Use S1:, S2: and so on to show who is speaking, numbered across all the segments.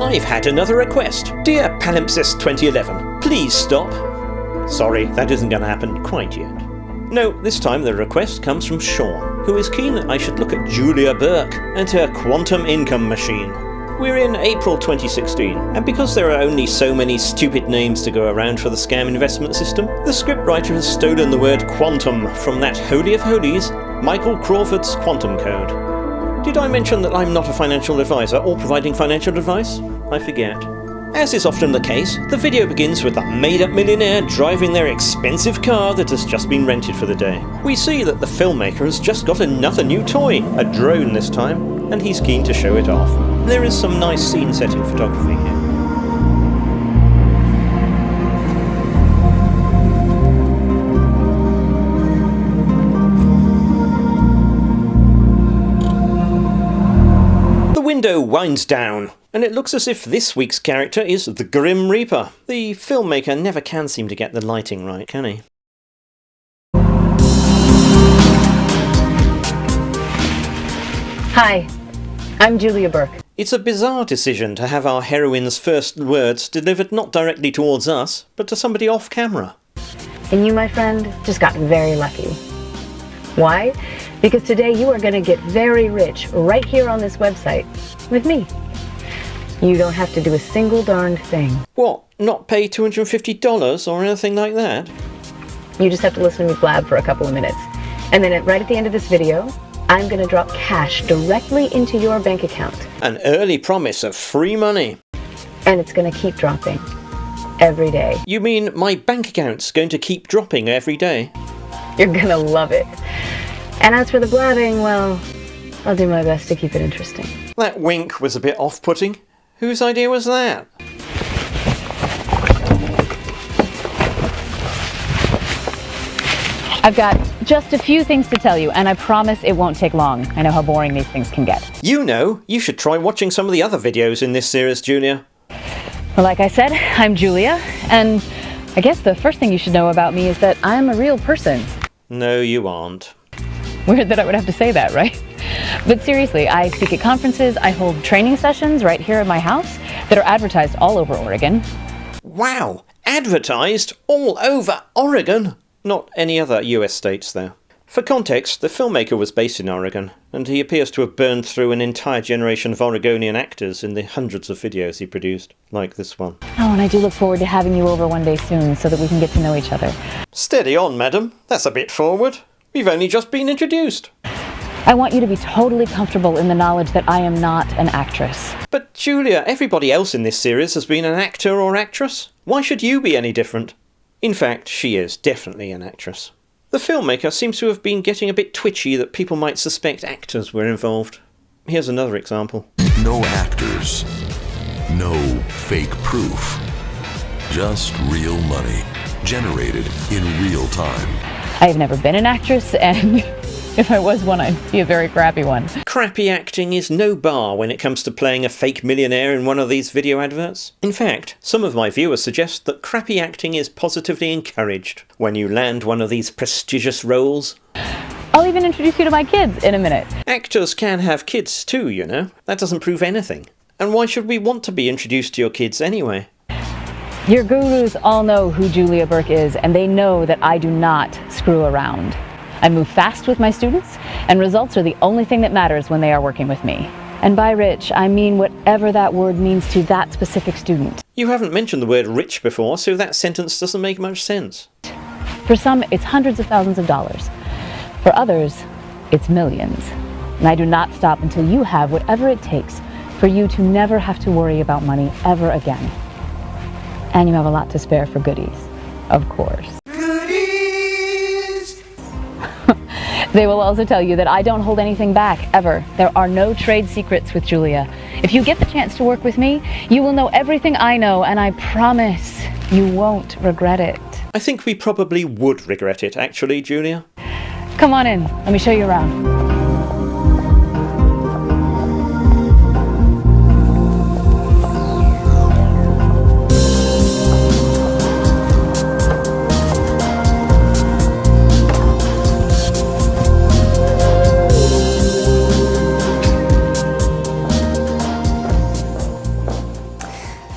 S1: I've had another request. Dear Palimpsest 2011, please stop. Sorry, that isn't going to happen quite yet. No, this time the request comes from Sean, who is keen that I should look at Julia Burke and her quantum income machine. We're in April 2016, and because there are only so many stupid names to go around for the scam investment system, the scriptwriter has stolen the word quantum from that holy of holies, Michael Crawford's quantum code. Did I mention that I'm not a financial advisor or providing financial advice? I forget. As is often the case, the video begins with a made-up millionaire driving their expensive car that has just been rented for the day. We see that the filmmaker has just got another new toy, a drone this time, and he's keen to show it off. There is some nice scene-setting photography here. The window winds down, and it looks as if this week's character is the Grim Reaper. The filmmaker never can seem to get the lighting right, can he?
S2: Hi, I'm Julia Burke.
S1: It's a bizarre decision to have our heroine's first words delivered not directly towards us, but to somebody off camera.
S2: And you, my friend, just got very lucky. Why? Because today you are going to get very rich right here on this website with me. You don't have to do a single darned thing.
S1: What? Not pay $250 or anything like that?
S2: You just have to listen to me blab for a couple of minutes. And then right at the end of this video, I'm going to drop cash directly into your bank account.
S1: An early promise of free money.
S2: And it's going to keep dropping every day.
S1: You mean my bank account's going to keep dropping every day?
S2: You're going to love it. And as for the blabbing, well, I'll do my best to keep it interesting.
S1: That wink was a bit off-putting. Whose idea was that?
S3: I've got just a few things to tell you, and I promise it won't take long. I know how boring these things can get.
S1: You know, you should try watching some of the other videos in this series, Julia.
S3: Well, like I said, I'm Julia, and I guess the first thing you should know about me is that I'm a real person.
S1: No, you aren't.
S3: Weird that I would have to say that, right? But seriously, I speak at conferences, I hold training sessions right here at my house that are advertised all over Oregon.
S1: Wow! Advertised all over Oregon? Not any other US states, though. For context, the filmmaker was based in Oregon, and he appears to have burned through an entire generation of Oregonian actors in the hundreds of videos he produced, like this one.
S3: Oh, and I do look forward to having you over one day soon so that we can get to know each other.
S1: Steady on, madam. That's a bit forward. We've only just been introduced.
S3: I want you to be totally comfortable in the knowledge that I am not an actress.
S1: But Julia, everybody else in this series has been an actor or actress. Why should you be any different? In fact, she is definitely an actress. The filmmaker seems to have been getting a bit twitchy that people might suspect actors were involved. Here's another example.
S4: No actors. No fake proof. Just real money, generated in real time.
S3: I've never been an actress, and if I was one, I'd be a very crappy one.
S1: Crappy acting is no bar when it comes to playing a fake millionaire in one of these video adverts. In fact, some of my viewers suggest that crappy acting is positively encouraged when you land one of these prestigious roles.
S3: I'll even introduce you to my kids in a minute.
S1: Actors can have kids too, you know. That doesn't prove anything. And why should we want to be introduced to your kids anyway?
S3: Your gurus all know who Julia Burke is, and they know that I do not screw around. I move fast with my students, and results are the only thing that matters when they are working with me. And by rich, I mean whatever that word means to that specific student.
S1: You haven't mentioned the word rich before, so that sentence doesn't make much sense.
S3: For some, it's hundreds of thousands of dollars. For others, it's millions. And I do not stop until you have whatever it takes for you to never have to worry about money ever again. And you have a lot to spare for goodies, of course. Goodies! They will also tell you that I don't hold anything back, ever. There are no trade secrets with Julia. If you get the chance to work with me, you will know everything I know, and I promise you won't regret it.
S1: I think we probably would regret it, actually, Julia.
S3: Come on in, let me show you around.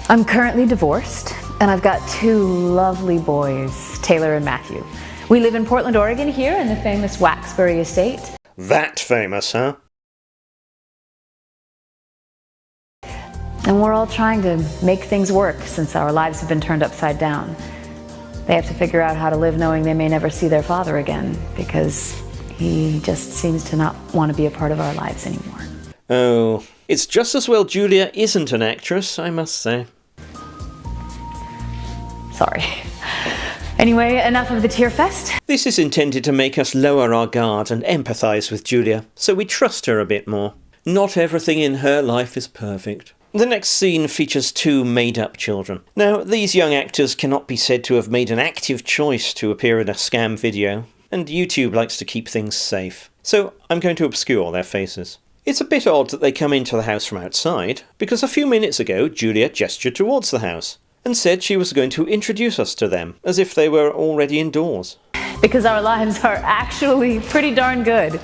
S3: I'm currently divorced, and I've got two lovely boys, Taylor and Matthew. We live in Portland, Oregon here in the famous Waxbury Estate.
S1: That famous, huh?
S3: And we're all trying to make things work since our lives have been turned upside down. They have to figure out how to live knowing they may never see their father again because he just seems to not want to be a part of our lives anymore.
S1: Oh, it's just as well Julia isn't an actress, I must say.
S3: Sorry. Anyway, enough of the tear fest.
S1: This is intended to make us lower our guard and empathise with Julia, so we trust her a bit more. Not everything in her life is perfect. The next scene features two made-up children. Now, these young actors cannot be said to have made an active choice to appear in a scam video, and YouTube likes to keep things safe. So I'm going to obscure their faces. It's a bit odd that they come into the house from outside, because a few minutes ago Julia gestured towards the house and said she was going to introduce us to them, as if they were already indoors.
S3: Because our lives are actually pretty darn good.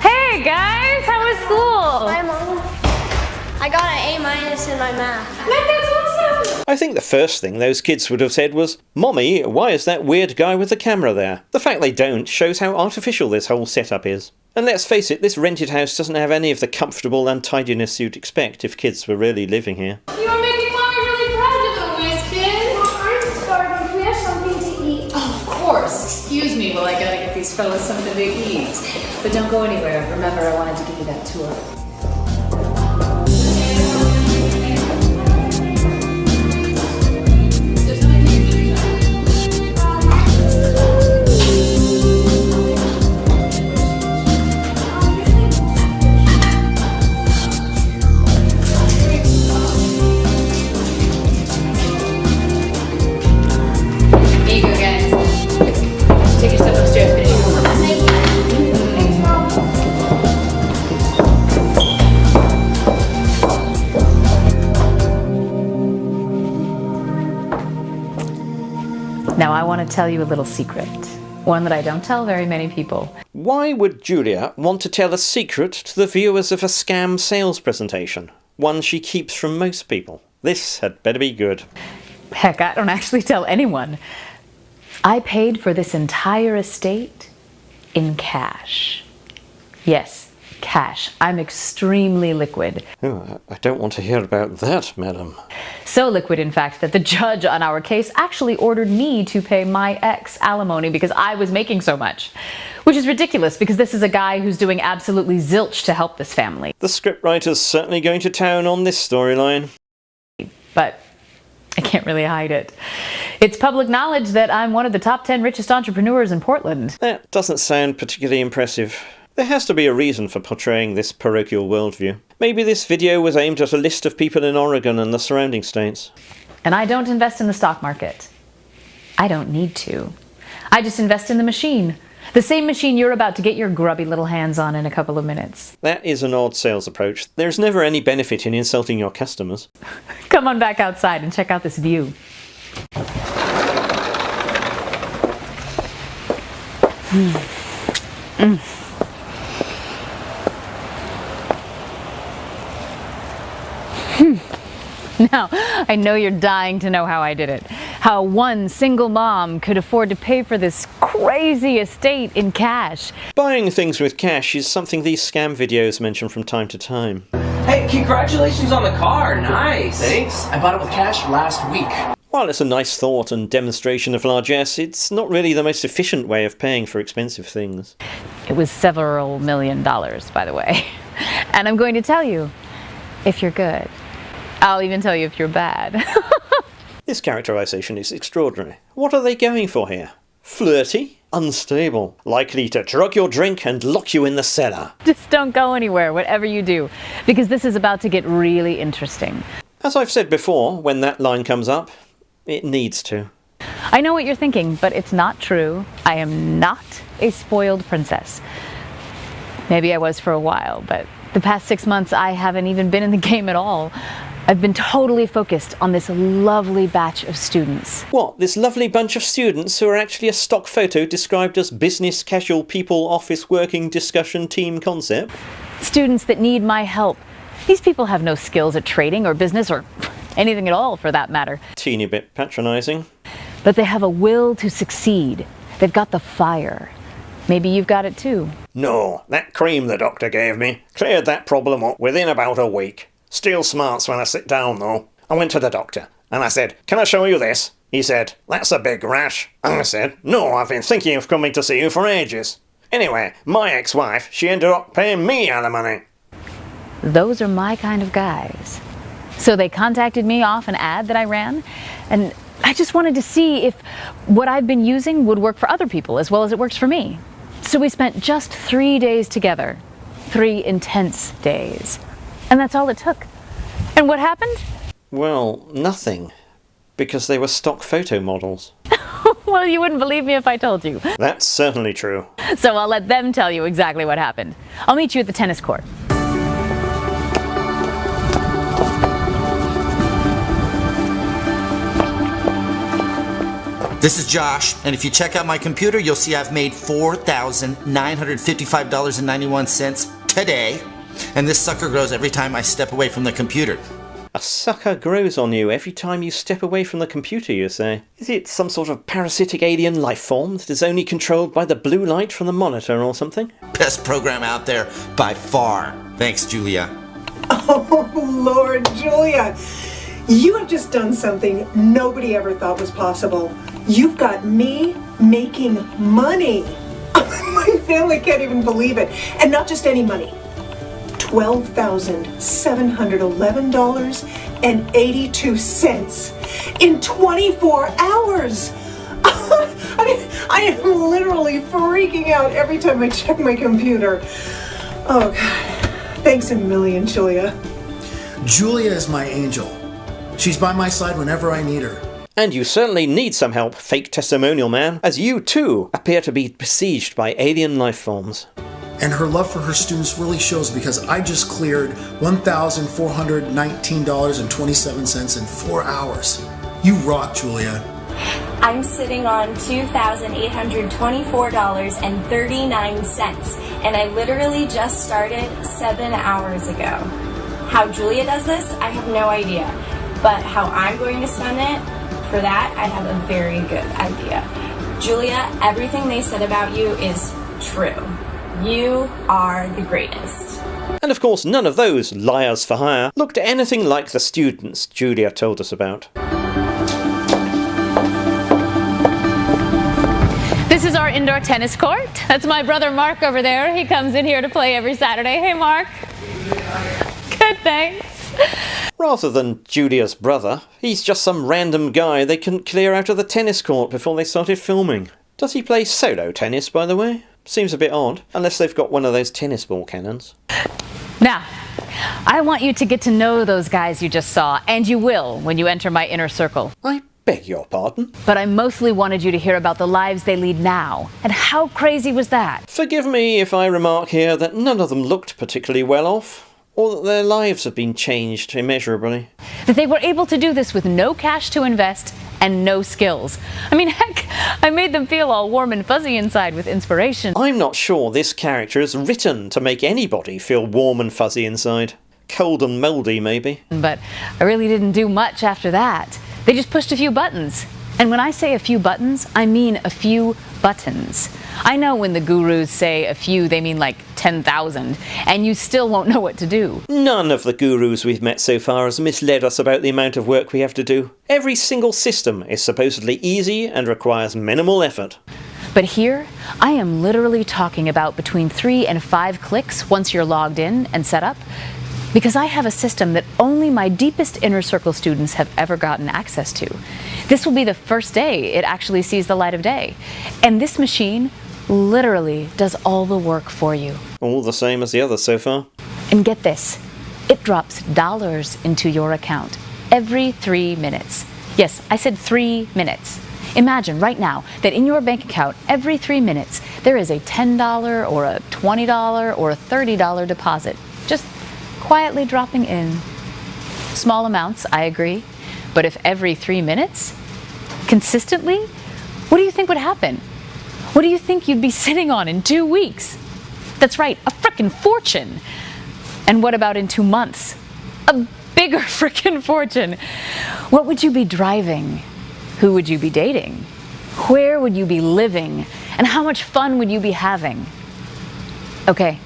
S3: Hey guys, how was school?
S5: Hi, Mom. I got an A- in my math.
S3: That's awesome!
S1: I think the first thing those kids would have said was, "Mommy, why is that weird guy with the camera there?" The fact they don't shows how artificial this whole setup is. And let's face it, this rented house doesn't have any of the comfortable untidiness you'd expect if kids were really living here.
S6: You are making Mommy really proud, you little whiz kid.
S5: Mom, I'm starving. Can we have something to eat?
S6: Oh, of course. Excuse me while I gotta get these fellas something to eat. But don't go anywhere. Remember, I wanted to give you that tour.
S3: Now I want to tell you a little secret. One that I don't tell very many people.
S1: Why would Julia want to tell a secret to the viewers of a scam sales presentation? One she keeps from most people. This had better be good.
S3: Heck, I don't actually tell anyone. I paid for this entire estate in cash. Yes, cash. I'm extremely liquid.
S1: Oh, I don't want to hear about that, madam.
S3: So liquid, in fact, that the judge on our case actually ordered me to pay my ex alimony because I was making so much. Which is ridiculous because this is a guy who's doing absolutely zilch to help this family.
S1: The scriptwriter's certainly going to town on this storyline.
S3: But I can't really hide it. It's public knowledge that I'm one of the top 10 richest entrepreneurs in Portland.
S1: That doesn't sound particularly impressive. There has to be a reason for portraying this parochial worldview. Maybe this video was aimed at a list of people in Oregon and the surrounding states.
S3: And I don't invest in the stock market. I don't need to. I just invest in the machine. The same machine you're about to get your grubby little hands on in a couple of minutes.
S1: That is an odd sales approach. There's never any benefit in insulting your customers.
S3: Come on back outside and check out this view. Now, I know you're dying to know how I did it. How one single mom could afford to pay for this crazy estate in cash.
S1: Buying things with cash is something these scam videos mention from time to time.
S7: Hey, congratulations on the car. Nice. Thanks. I bought it with cash last week.
S1: While it's a nice thought and demonstration of largesse, it's not really the most efficient way of paying for expensive things.
S3: It was several $1 million, by the way. And I'm going to tell you, if you're good. I'll even tell you if you're bad.
S1: This characterization is extraordinary. What are they going for here? Flirty? Unstable? Likely to drug your drink and lock you in the cellar?
S3: Just don't go anywhere, whatever you do, because this is about to get really interesting.
S1: As I've said before, when that line comes up, it needs to.
S3: I know what you're thinking, but it's not true. I am not a spoiled princess. Maybe I was for a while, but the past 6 months I haven't even been in the game at all. I've been totally focused on this lovely batch of students.
S1: What, this lovely bunch of students who are actually a stock photo described as business casual people office working discussion team concept?
S3: Students that need my help. These people have no skills at trading or business or anything at all for that matter.
S1: Teeny bit patronizing.
S3: But they have a will to succeed. They've got the fire. Maybe you've got it too.
S1: No, that cream the doctor gave me cleared that problem up within about a week. Still smarts when I sit down though. I went to the doctor and I said, "Can I show you this?" He said, "That's a big rash." I said, "No, I've been thinking of coming to see you for ages." Anyway, my ex-wife, she ended up paying me alimony.
S3: Those are my kind of guys. So they contacted me off an ad that I ran, and I just wanted to see if what I've been using would work for other people as well as it works for me. So we spent just 3 days together. 3 intense days. And that's all it took. And what happened?
S1: Well, nothing. Because they were stock photo models.
S3: Well, you wouldn't believe me if I told you.
S1: That's certainly true.
S3: So I'll let them tell you exactly what happened. I'll meet you at the tennis court.
S8: This is Josh, and if you check out my computer, you'll see I've made $4,955.91 today, and this sucker grows every time I step away from the computer.
S1: A sucker grows on you every time you step away from the computer, you say? Is it some sort of parasitic alien life form that is only controlled by the blue light from the monitor or something?
S8: Best program out there by far. Thanks, Julia.
S9: Oh, Lord, Julia. You have just done something nobody ever thought was possible. You've got me making money. My family can't even believe it. And not just any money. $12,711.82 in 24 hours. I am literally freaking out every time I check my computer. Oh, God. Thanks a million, Julia.
S10: Julia is my angel. She's by my side whenever I need her.
S1: And you certainly need some help, fake testimonial man, as you too appear to be besieged by alien life forms.
S10: And her love for her students really shows because I just cleared $1,419.27 in 4 hours. You rock, Julia.
S11: I'm sitting on $2,824.39, and I literally just started 7 hours ago. How Julia does this, I have no idea. But how I'm going to spend it, for that, I have a very good idea. Julia, everything they said about you is true. You are the greatest.
S1: And of course, none of those liars for hire looked anything like the students Julia told us about.
S3: This is our indoor tennis court. That's my brother Mark over there. He comes in here to play every Saturday. Hey, Mark. Good, thanks.
S1: Rather than Julia's brother, he's just some random guy they couldn't clear out of the tennis court before they started filming. Does he play solo tennis, by the way? Seems a bit odd, unless they've got one of those tennis ball cannons.
S3: Now, I want you to get to know those guys you just saw, and you will when you enter my inner circle.
S1: I beg your pardon?
S3: But I mostly wanted you to hear about the lives they lead now. And how crazy was that?
S1: Forgive me if I remark here that none of them looked particularly well off, or that their lives have been changed immeasurably.
S3: That they were able to do this with no cash to invest and no skills. I mean, heck, I made them feel all warm and fuzzy inside with inspiration.
S1: I'm not sure this character is written to make anybody feel warm and fuzzy inside. Cold and mouldy, maybe.
S3: But I really didn't do much after that. They just pushed a few buttons. And when I say a few buttons, I mean a few buttons. I know when the gurus say a few, they mean like 10,000, and you still won't know what to do.
S1: None of the gurus we've met so far has misled us about the amount of work we have to do. Every single system is supposedly easy and requires minimal effort.
S3: But here, I am literally talking about between 3 and 5 clicks once you're logged in and set up, because I have a system that only my deepest inner circle students have ever gotten access to. This will be the first day it actually sees the light of day. And this machine literally does all the work for you.
S1: All the same as the others so far.
S3: And get this, it drops dollars into your account every 3 minutes. Yes, I said 3 minutes. Imagine right now that in your bank account every 3 minutes there is a $10 or a $20 or a $30 deposit just quietly dropping in. Small amounts, I agree, but if every 3 minutes, consistently, what do you think would happen? What do you think you'd be sitting on in 2 weeks? That's right, a frickin' fortune. And what about in 2 months? $1 bigger frickin' fortune. What would you be driving? Who would you be dating? Where would you be living? And how much fun would you be having? Okay,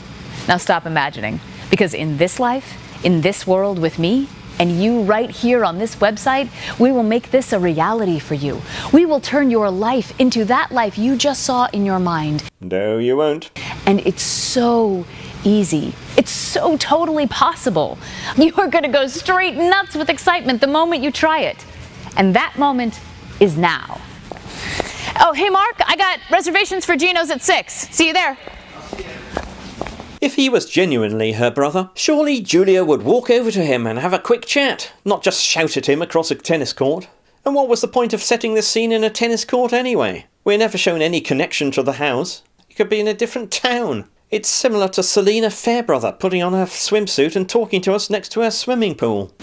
S3: now stop imagining. Because in this life, in this world with me, and you right here on this website, we will make this a reality for you. We will turn your life into that life you just saw in your mind.
S1: No, you won't.
S3: And it's so easy. It's so totally possible. You are going to go straight nuts with excitement the moment you try it. And that moment is now. Oh, hey Mark, I got reservations for Gino's at 6. See you there.
S1: If he was genuinely her brother, surely Julia would walk over to him and have a quick chat, not just shout at him across a tennis court. And what was the point of setting this scene in a tennis court anyway? We're never shown any connection to the house. It could be in a different town. It's similar to Selina Fairbrother putting on her swimsuit and talking to us next to her swimming pool.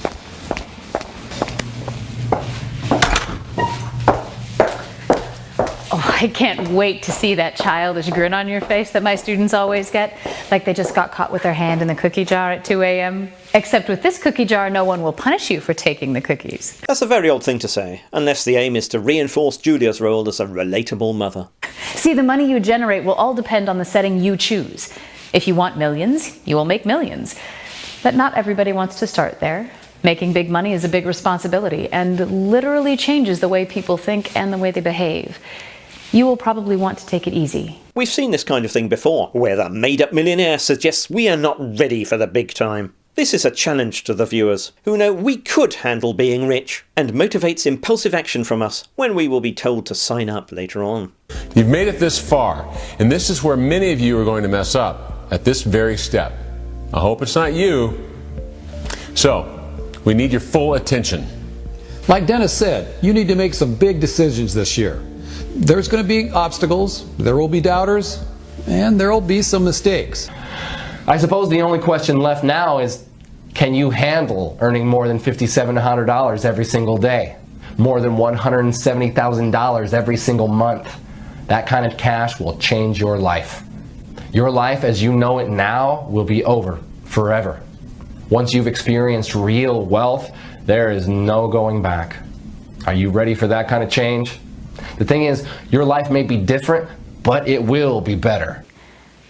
S3: Oh, I can't wait to see that childish grin on your face that my students always get, like they just got caught with their hand in the cookie jar at 2 a.m. Except with this cookie jar, no one will punish you for taking the cookies.
S1: That's a very odd thing to say, unless the aim is to reinforce Julia's role as a relatable mother.
S3: See, the money you generate will all depend on the setting you choose. If you want millions, you will make millions. But not everybody wants to start there. Making big money is a big responsibility and literally changes the way people think and the way they behave. You will probably want to take it easy.
S1: We've seen this kind of thing before, where the made-up millionaire suggests we are not ready for the big time. This is a challenge to the viewers, who know we could handle being rich, and motivates impulsive action from us when we will be told to sign up later on.
S12: You've made it this far, and this is where many of you are going to mess up, at this very step. I hope it's not you. So, we need your full attention.
S13: Like Dennis said, you need to make some big decisions this year. There's going to be obstacles, there will be doubters, and there will be some mistakes.
S7: I suppose the only question left now is, can you handle earning more than $5,700 every single day? More than $170,000 every single month? That kind of cash will change your life. Your life as you know it now will be over forever. Once you've experienced real wealth, there is no going back. Are you ready for that kind of change? The thing is, your life may be different, but it will be better.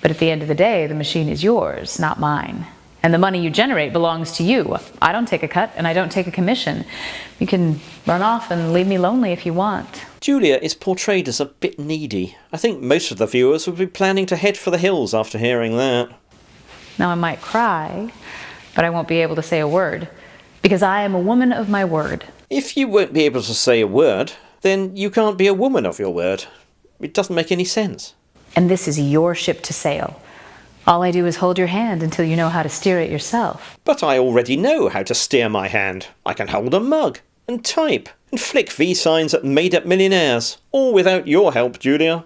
S3: But at the end of the day, the machine is yours, not mine. And the money you generate belongs to you. I don't take a cut and I don't take a commission. You can run off and leave me lonely if you want.
S1: Julia is portrayed as a bit needy. I think most of the viewers would be planning to head for the hills after hearing that.
S3: Now I might cry, but I won't be able to say a word. Because I am a woman of my word.
S1: If you won't be able to say a word, then you can't be a woman of your word. It doesn't make any sense.
S3: And this is your ship to sail. All I do is hold your hand until you know how to steer it yourself.
S1: But I already know how to steer my hand. I can hold a mug, and type, and flick V signs at made-up millionaires, all without your help, Julia.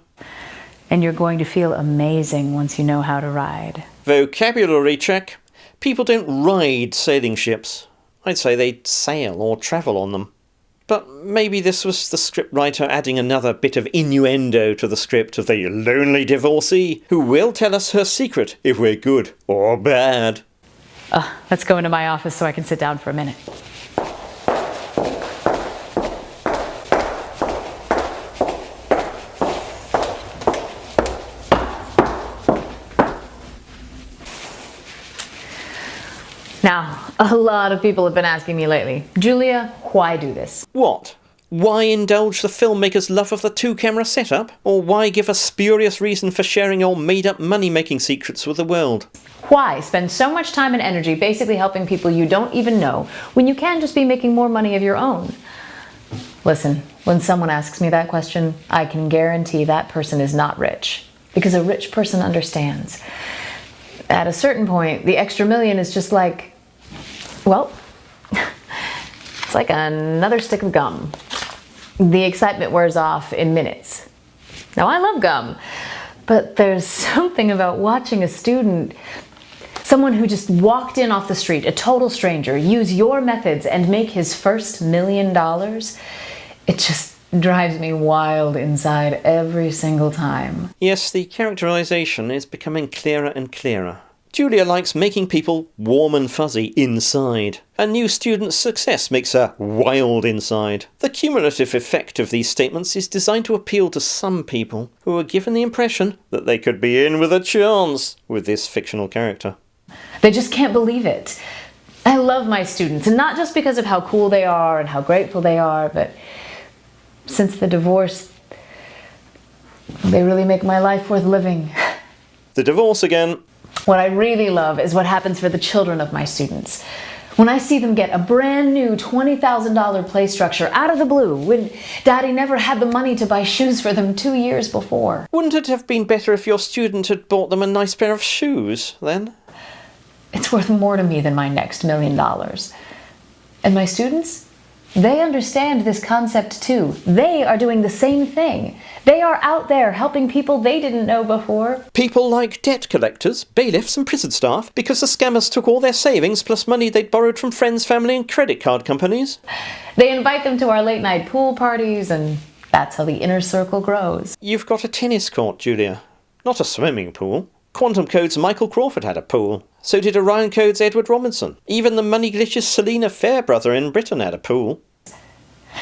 S3: And you're going to feel amazing once you know how to ride.
S1: Vocabulary check. People don't ride sailing ships. I'd say they sail or travel on them. But maybe this was the scriptwriter adding another bit of innuendo to the script of the lonely divorcee who will tell us her secret if we're good or bad.
S3: Let's go into my office so I can sit down for a minute. Now, a lot of people have been asking me lately, Julia, why do this?
S1: What? Why indulge the filmmaker's love of the two-camera setup? Or why give a spurious reason for sharing your made-up money-making secrets with the world?
S3: Why spend so much time and energy basically helping people you don't even know when you can just be making more money of your own? Listen, when someone asks me that question, I can guarantee that person is not rich. Because a rich person understands. At a certain point, the extra million is just like, well, it's like another stick of gum. The excitement wears off in minutes. Now, I love gum, but there's something about watching a student, someone who just walked in off the street, a total stranger, use your methods and make his first $1 million. It just drives me wild inside every single time.
S1: Yes, the characterization is becoming clearer and clearer. Julia likes making people warm and fuzzy inside. A new student's success makes her wild inside. The cumulative effect of these statements is designed to appeal to some people who are given the impression that they could be in with a chance with this fictional character.
S3: They just can't believe it. I love my students, and not just because of how cool they are and how grateful they are, but since the divorce, they really make my life worth living.
S1: The divorce again.
S3: What I really love is what happens for the children of my students. When I see them get a brand new $20,000 play structure out of the blue, when Daddy never had the money to buy shoes for them 2 years before.
S1: Wouldn't it have been better if your student had bought them a nice pair of shoes, then?
S3: It's worth more to me than my next $1 million. And my students, they understand this concept too. They are doing the same thing. They are out there helping people they didn't know before.
S1: People like debt collectors, bailiffs and prison staff, because the scammers took all their savings plus money they'd borrowed from friends, family and credit card companies.
S3: They invite them to our late night pool parties, and that's how the inner circle grows.
S1: You've got a tennis court, Julia, not a swimming pool. Quantum Code's Michael Crawford had a pool. So did Orion Code's Edward Robinson. Even the Money Glitch's Selena Fairbrother in Britain had a pool.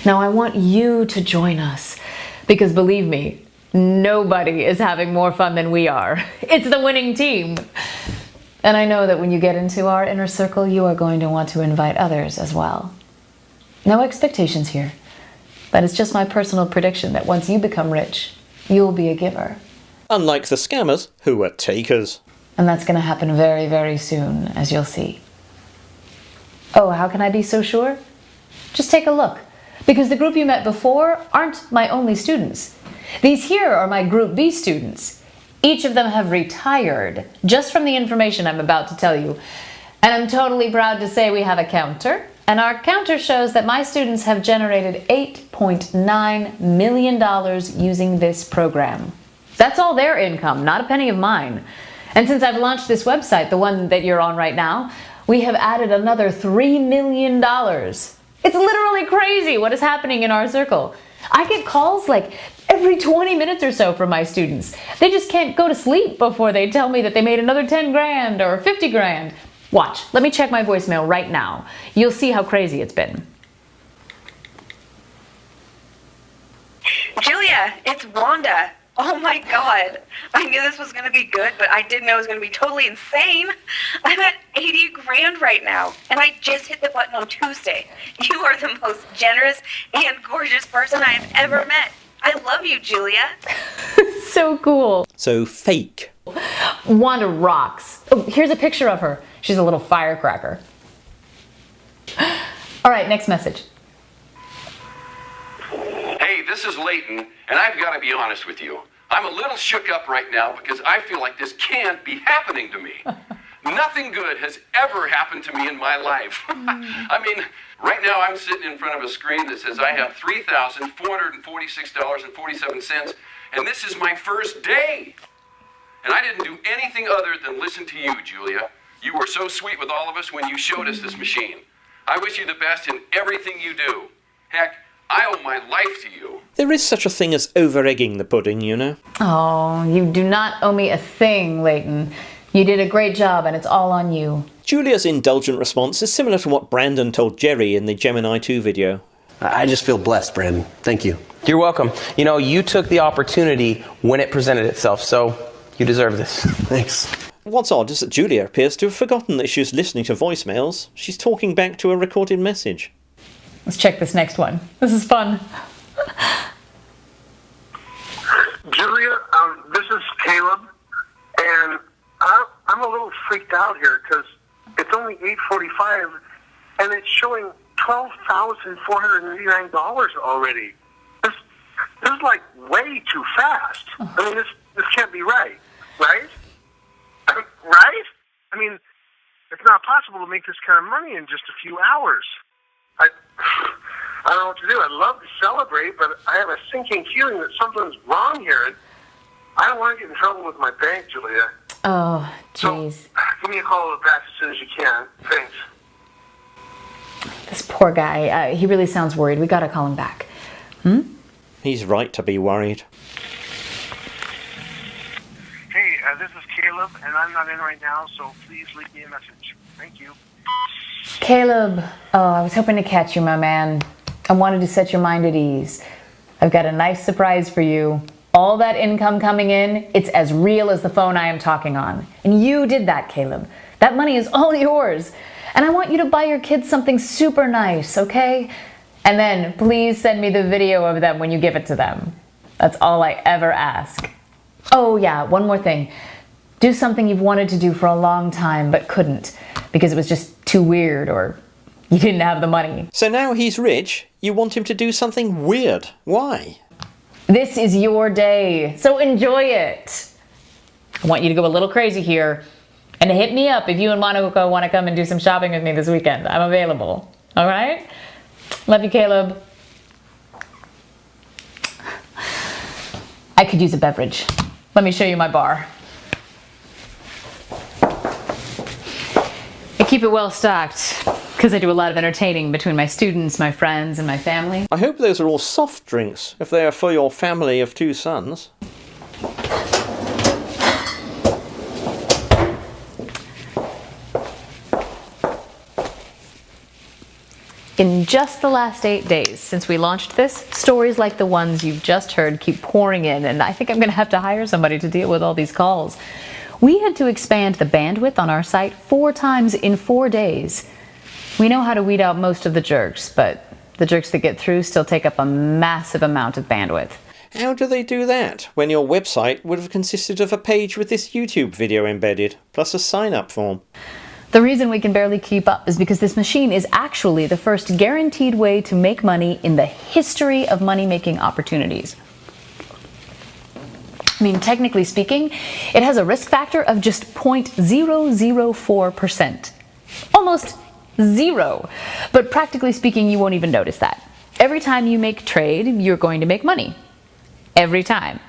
S3: Now I want you to join us, because believe me, nobody is having more fun than we are. It's the winning team. And I know that when you get into our inner circle, you are going to want to invite others as well. No expectations here, but it's just my personal prediction that once you become rich, you'll be a giver.
S1: Unlike the scammers, who are takers.
S3: And that's going to happen very, very soon, as you'll see. Oh, how can I be so sure? Just take a look. Because the group you met before aren't my only students. These here are my Group B students. Each of them have retired, just from the information I'm about to tell you. And I'm totally proud to say we have a counter. And our counter shows that my students have generated $8.9 million using this program. That's all their income, not a penny of mine. And since I've launched this website, the one that you're on right now, we have added another $3 million. It's literally crazy what is happening in our circle. I get calls like every 20 minutes or so from my students. They just can't go to sleep before they tell me that they made another 10 grand or 50 grand. Watch, let me check my voicemail right now. You'll see how crazy it's been.
S14: Julia, it's Wanda. Oh my God. I knew this was going to be good, but I didn't know it was going to be totally insane. I'm at 80 grand right now, and I just hit the button on Tuesday. You are the most generous and gorgeous person I have ever met. I love you, Julia.
S3: So cool.
S1: So fake.
S3: Wanda rocks. Oh, here's a picture of her. She's a little firecracker. All right, next message.
S15: Hey, this is Leighton, and I've got to be honest with you. I'm a little shook up right now because I feel like this can't be happening to me. Nothing good has ever happened to me in my life. I mean, right now I'm sitting in front of a screen that says I have $3,446.47, and this is my first day. And I didn't do anything other than listen to you, Julia. You were so sweet with all of us when you showed us this machine. I wish you the best in everything you do. Heck, I owe my life to you.
S1: There is such a thing as over-egging the pudding, you know.
S3: Oh, you do not owe me a thing, Leighton. You did a great job, and it's all on you.
S1: Julia's indulgent response is similar to what Brandon told Jerry in the Gemini 2 video.
S16: I just feel blessed, Brandon. Thank you. You're welcome. You know, you took the opportunity when it presented itself, so you deserve this. Thanks.
S1: What's odd is that Julia appears to have forgotten that she's listening to voicemails. She's talking back to a recorded message.
S3: Let's check this next one. This is fun.
S17: Julia, this is Caleb, and I'm a little freaked out here because it's only 8:45, and it's showing $12,489 already. This is like way too fast. I mean, this can't be right, right? Right? I mean, it's not possible to make this kind of money in just a few hours. I don't know what to do. I'd love to celebrate, but I have a sinking feeling that something's wrong here, and I don't want to get in trouble with my bank, Julia.
S3: Oh, jeez.
S17: So, give me a call back as soon as you can. Thanks.
S3: This poor guy, he really sounds worried. We gotta call him back.
S1: He's right to be worried.
S17: Hey, this is Caleb. Caleb, and I'm not in right now, so please leave me a message. Thank you.
S3: Caleb, I was hoping to catch you, my man. I wanted to set your mind at ease. I've got a nice surprise for you. All that income coming in, it's as real as the phone I am talking on. And you did that, Caleb. That money is all yours. And I want you to buy your kids something super nice, okay? And then please send me the video of them when you give it to them. That's all I ever ask. Oh yeah, one more thing. Do something you've wanted to do for a long time but couldn't because it was just too weird or you didn't have the money.
S1: So now he's rich, you want him to do something weird. Why?
S3: This is your day, so enjoy it. I want you to go a little crazy here and hit me up if you and Monica want to come and do some shopping with me this weekend. I'm available. All right? Love you, Caleb. I could use a beverage. Let me show you my bar. I keep it well stocked because I do a lot of entertaining between my students, my friends, and my family.
S1: I hope those are all soft drinks, if they are for your family of 2 sons.
S3: In just the last 8 days since we launched this, stories like the ones you've just heard keep pouring in, and I think I'm going to have to hire somebody to deal with all these calls. We had to expand the bandwidth on our site 4 times in 4 days. We know how to weed out most of the jerks, but the jerks that get through still take up a massive amount of bandwidth.
S1: How do they do that, when your website would have consisted of a page with this YouTube video embedded, plus a sign-up form?
S3: The reason we can barely keep up is because this machine is actually the first guaranteed way to make money in the history of money-making opportunities. I mean, technically speaking, it has a risk factor of just 0.004%. Almost zero. But practically speaking, you won't even notice that. Every time you make trade, you're going to make money. Every time.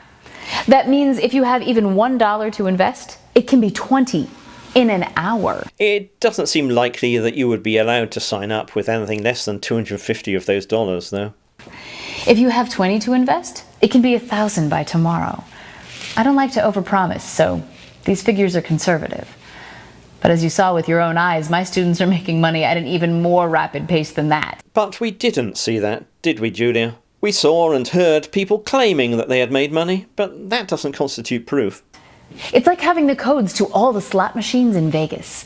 S3: That means if you have even $1 to invest, it can be 20 in an hour.
S1: It doesn't seem likely that you would be allowed to sign up with anything less than 250 of those dollars, though.
S3: If you have 20 to invest, it can be 1,000 by tomorrow. I don't like to overpromise, so these figures are conservative. But as you saw with your own eyes, my students are making money at an even more rapid pace than that.
S1: But we didn't see that, did we, Julia? We saw and heard people claiming that they had made money, but that doesn't constitute proof.
S3: It's like having the codes to all the slot machines in Vegas.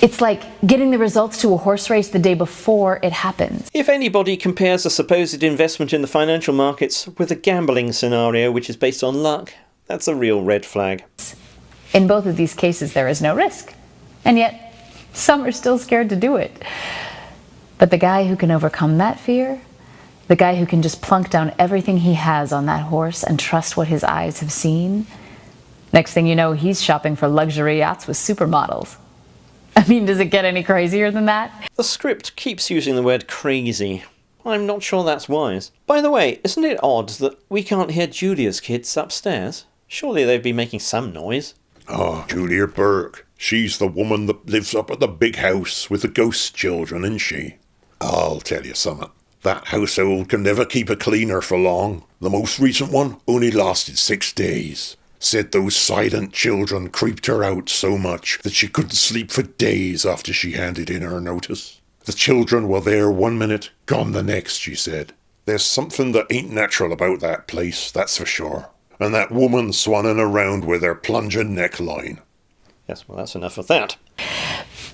S3: It's like getting the results to a horse race the day before it happens.
S1: If anybody compares a supposed investment in the financial markets with a gambling scenario which is based on luck, that's a real red flag.
S3: In both of these cases, there is no risk. And yet, some are still scared to do it. But the guy who can overcome that fear, the guy who can just plunk down everything he has on that horse and trust what his eyes have seen, next thing you know, he's shopping for luxury yachts with supermodels. I mean, does it get any crazier than that?
S1: The script keeps using the word crazy. I'm not sure that's wise. By the way, isn't it odd that we can't hear Julia's kids upstairs? Surely they'd be making some noise.
S18: Oh, Julia Burke. She's the woman that lives up at the big house with the ghost children, isn't she? I'll tell you something. That household can never keep a cleaner for long. The most recent one only lasted 6 days. Said those silent children creeped her out so much that she couldn't sleep for days after she handed in her notice. The children were there 1 minute, gone the next, she said. There's something that ain't natural about that place, that's for sure. And that woman swanning around with her plunging neckline.
S1: Yes, well, that's enough of that.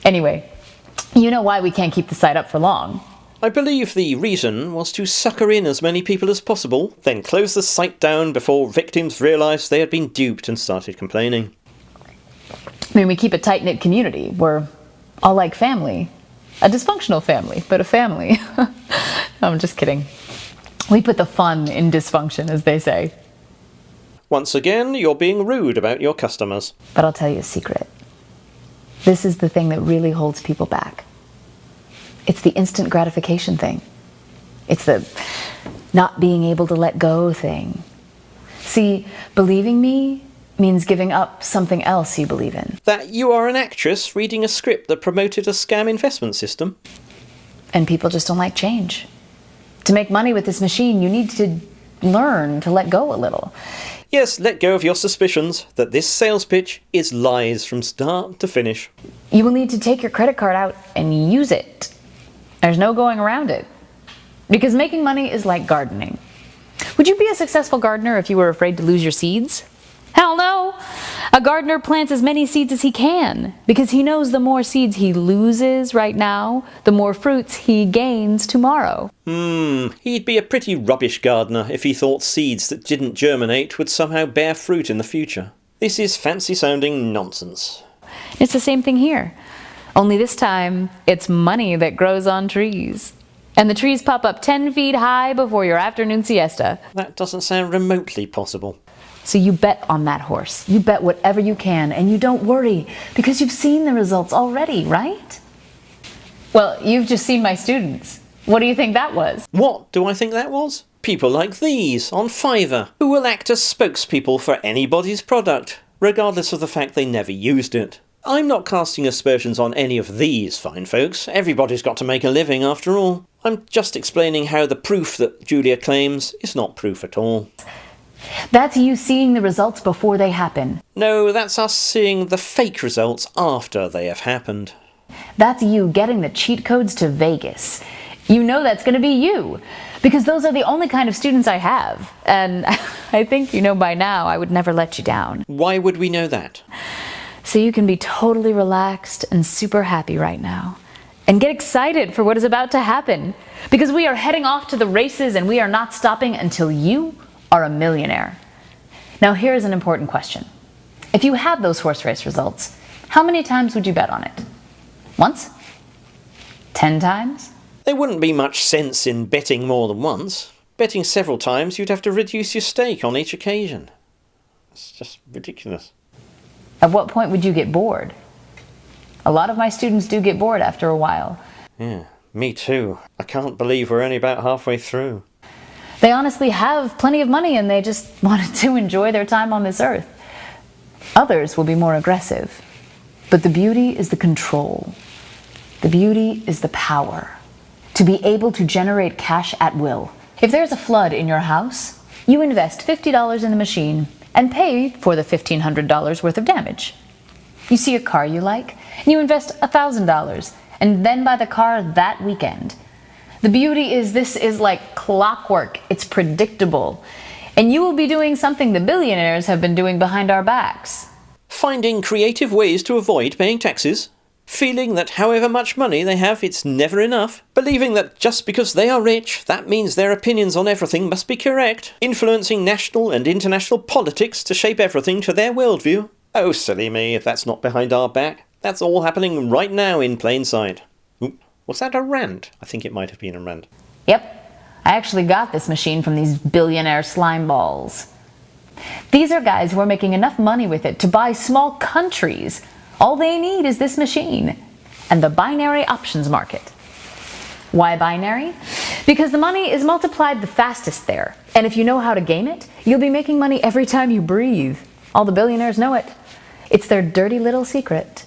S3: Anyway, you know why we can't keep the site up for long.
S1: I believe the reason was to sucker in as many people as possible, then close the site down before victims realised they had been duped and started complaining.
S3: I mean, we keep a tight-knit community. We're all like family. A dysfunctional family, but a family. I'm just kidding. We put the fun in dysfunction, as they say.
S1: Once again, you're being rude about your customers.
S3: But I'll tell you a secret. This is the thing that really holds people back. It's the instant gratification thing. It's the not being able to let go thing. See, believing me means giving up something else you believe in.
S1: That you are an actress reading a script that promoted a scam investment system.
S3: And people just don't like change. To make money with this machine, you need to learn to let go a little.
S1: Yes, let go of your suspicions that this sales pitch is lies from start to finish.
S3: You will need to take your credit card out and use it. There's no going around it. Because making money is like gardening. Would you be a successful gardener if you were afraid to lose your seeds? Hell no! A gardener plants as many seeds as he can, because he knows the more seeds he loses right now, the more fruits he gains tomorrow.
S1: He'd be a pretty rubbish gardener if he thought seeds that didn't germinate would somehow bear fruit in the future. This is fancy-sounding nonsense.
S3: It's the same thing here. Only this time, it's money that grows on trees. And the trees pop up 10 feet high before your afternoon siesta.
S1: That doesn't sound remotely possible.
S3: So you bet on that horse. You bet whatever you can, and you don't worry, because you've seen the results already, right? Well, you've just seen my students. What do you think that was?
S1: What do I think that was? People like these, on Fiverr, who will act as spokespeople for anybody's product, regardless of the fact they never used it. I'm not casting aspersions on any of these fine folks. Everybody's got to make a living after all. I'm just explaining how the proof that Julia claims is not proof at all.
S3: That's you seeing the results before they happen.
S1: No, that's us seeing the fake results after they have happened.
S3: That's you getting the cheat codes to Vegas. You know that's going to be you, because those are the only kind of students I have. And I think you know by now I would never let you down.
S1: Why would we know that?
S3: So you can be totally relaxed and super happy right now. And get excited for what is about to happen. Because we are heading off to the races and we are not stopping until you are a millionaire. Now here is an important question. If you had those horse race results, how many times would you bet on it? Once? 10 times?
S1: There wouldn't be much sense in betting more than once. Betting several times, you'd have to reduce your stake on each occasion. It's just ridiculous.
S3: At what point would you get bored? A lot of my students do get bored after a while.
S1: Yeah, me too. I can't believe we're only about halfway through.
S3: They honestly have plenty of money and they just wanted to enjoy their time on this earth. Others will be more aggressive. But the beauty is the control. The beauty is the power. To be able to generate cash at will. If there's a flood in your house, you invest $50 in the machine and pay for the $1,500 worth of damage. You see a car you like, and you invest $1,000 and then buy the car that weekend. The beauty is this is like clockwork. It's predictable. And you will be doing something the billionaires have been doing behind our backs.
S1: Finding creative ways to avoid paying taxes. Feeling that however much money they have, it's never enough. Believing that just because they are rich, that means their opinions on everything must be correct. Influencing national and international politics to shape everything to their worldview. Oh, silly me, if that's not behind our back. That's all happening right now in plain sight. Was that a rant? I think it might have been a rant.
S3: Yep. I actually got this machine from these billionaire slime balls. These are guys who are making enough money with it to buy small countries. All they need is this machine and the binary options market. Why binary? Because the money is multiplied the fastest there. And if you know how to game it, you'll be making money every time you breathe. All the billionaires know it. It's their dirty little secret.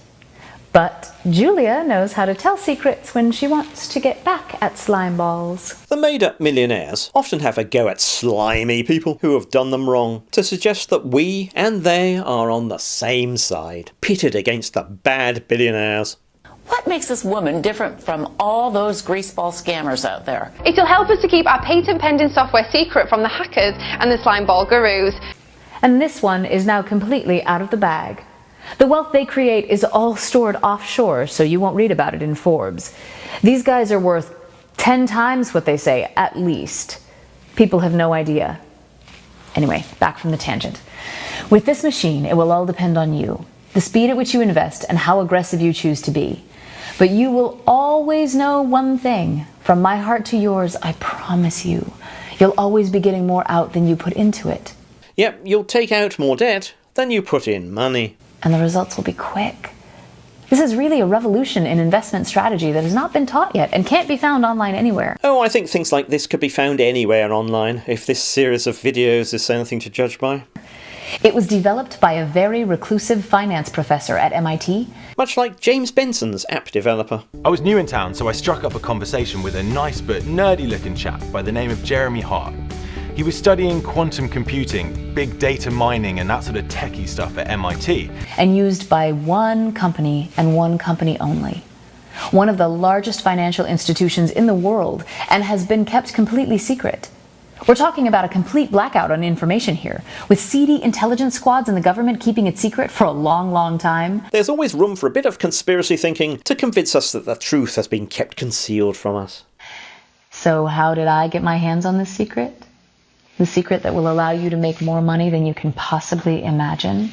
S3: But Julia knows how to tell secrets when she wants to get back at slime balls.
S1: The made-up millionaires often have a go at slimy people who have done them wrong, to suggest that we and they are on the same side, pitted against the bad billionaires.
S19: What makes this woman different from all those greaseball scammers out there?
S20: It'll help us to keep our patent-pending software secret from the hackers and the slime ball gurus.
S3: And this one is now completely out of the bag. The wealth they create is all stored offshore, so you won't read about it in Forbes. These guys are worth 10 times what they say, at least. People have no idea. Anyway, back from the tangent. With this machine, it will all depend on you, the speed at which you invest and how aggressive you choose to be. But you will always know one thing. From my heart to yours, I promise you, you'll always be getting more out than you put into it.
S1: Yep, you'll take out more debt than you put in money.
S3: And the results will be quick. This is really a revolution in investment strategy that has not been taught yet and can't be found online anywhere.
S1: Oh, I think things like this could be found anywhere online, if this series of videos is anything to judge by.
S3: It was developed by a very reclusive finance professor at MIT.
S1: Much like James Benson's app developer.
S21: I was new in town, so I struck up a conversation with a nice but nerdy looking chap by the name of Jeremy Hart. He was studying quantum computing, big data mining, and that sort of techie stuff at MIT.
S3: And used by one company and one company only. One of the largest financial institutions in the world, and has been kept completely secret. We're talking about a complete blackout on information here, with seedy intelligence squads in the government keeping it secret for a long, long time.
S1: There's always room for a bit of conspiracy thinking to convince us that the truth has been kept concealed from us.
S3: So how did I get my hands on this secret? The secret that will allow you to make more money than you can possibly imagine?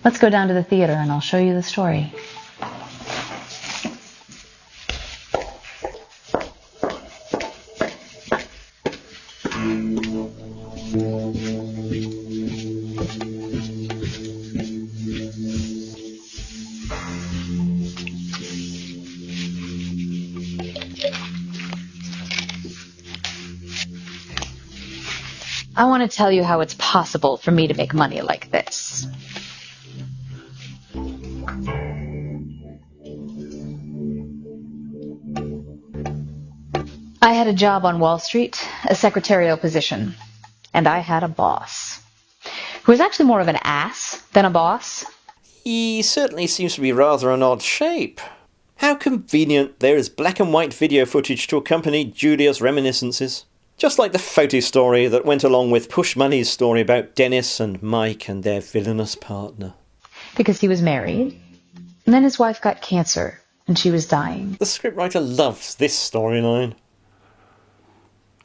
S3: Let's go down to the theater and I'll show you the story. I want to tell you how it's possible for me to make money like this. I had a job on Wall Street, a secretarial position, and I had a boss who was actually more of an ass than a boss.
S1: He certainly seems to be rather an odd shape. How convenient there is black and white video footage to accompany Julia's reminiscences. Just like the photo story that went along with Push Money's story about Dennis and Mike and their villainous partner.
S3: Because he was married, and then his wife got cancer, and she was dying.
S1: The scriptwriter loves this storyline.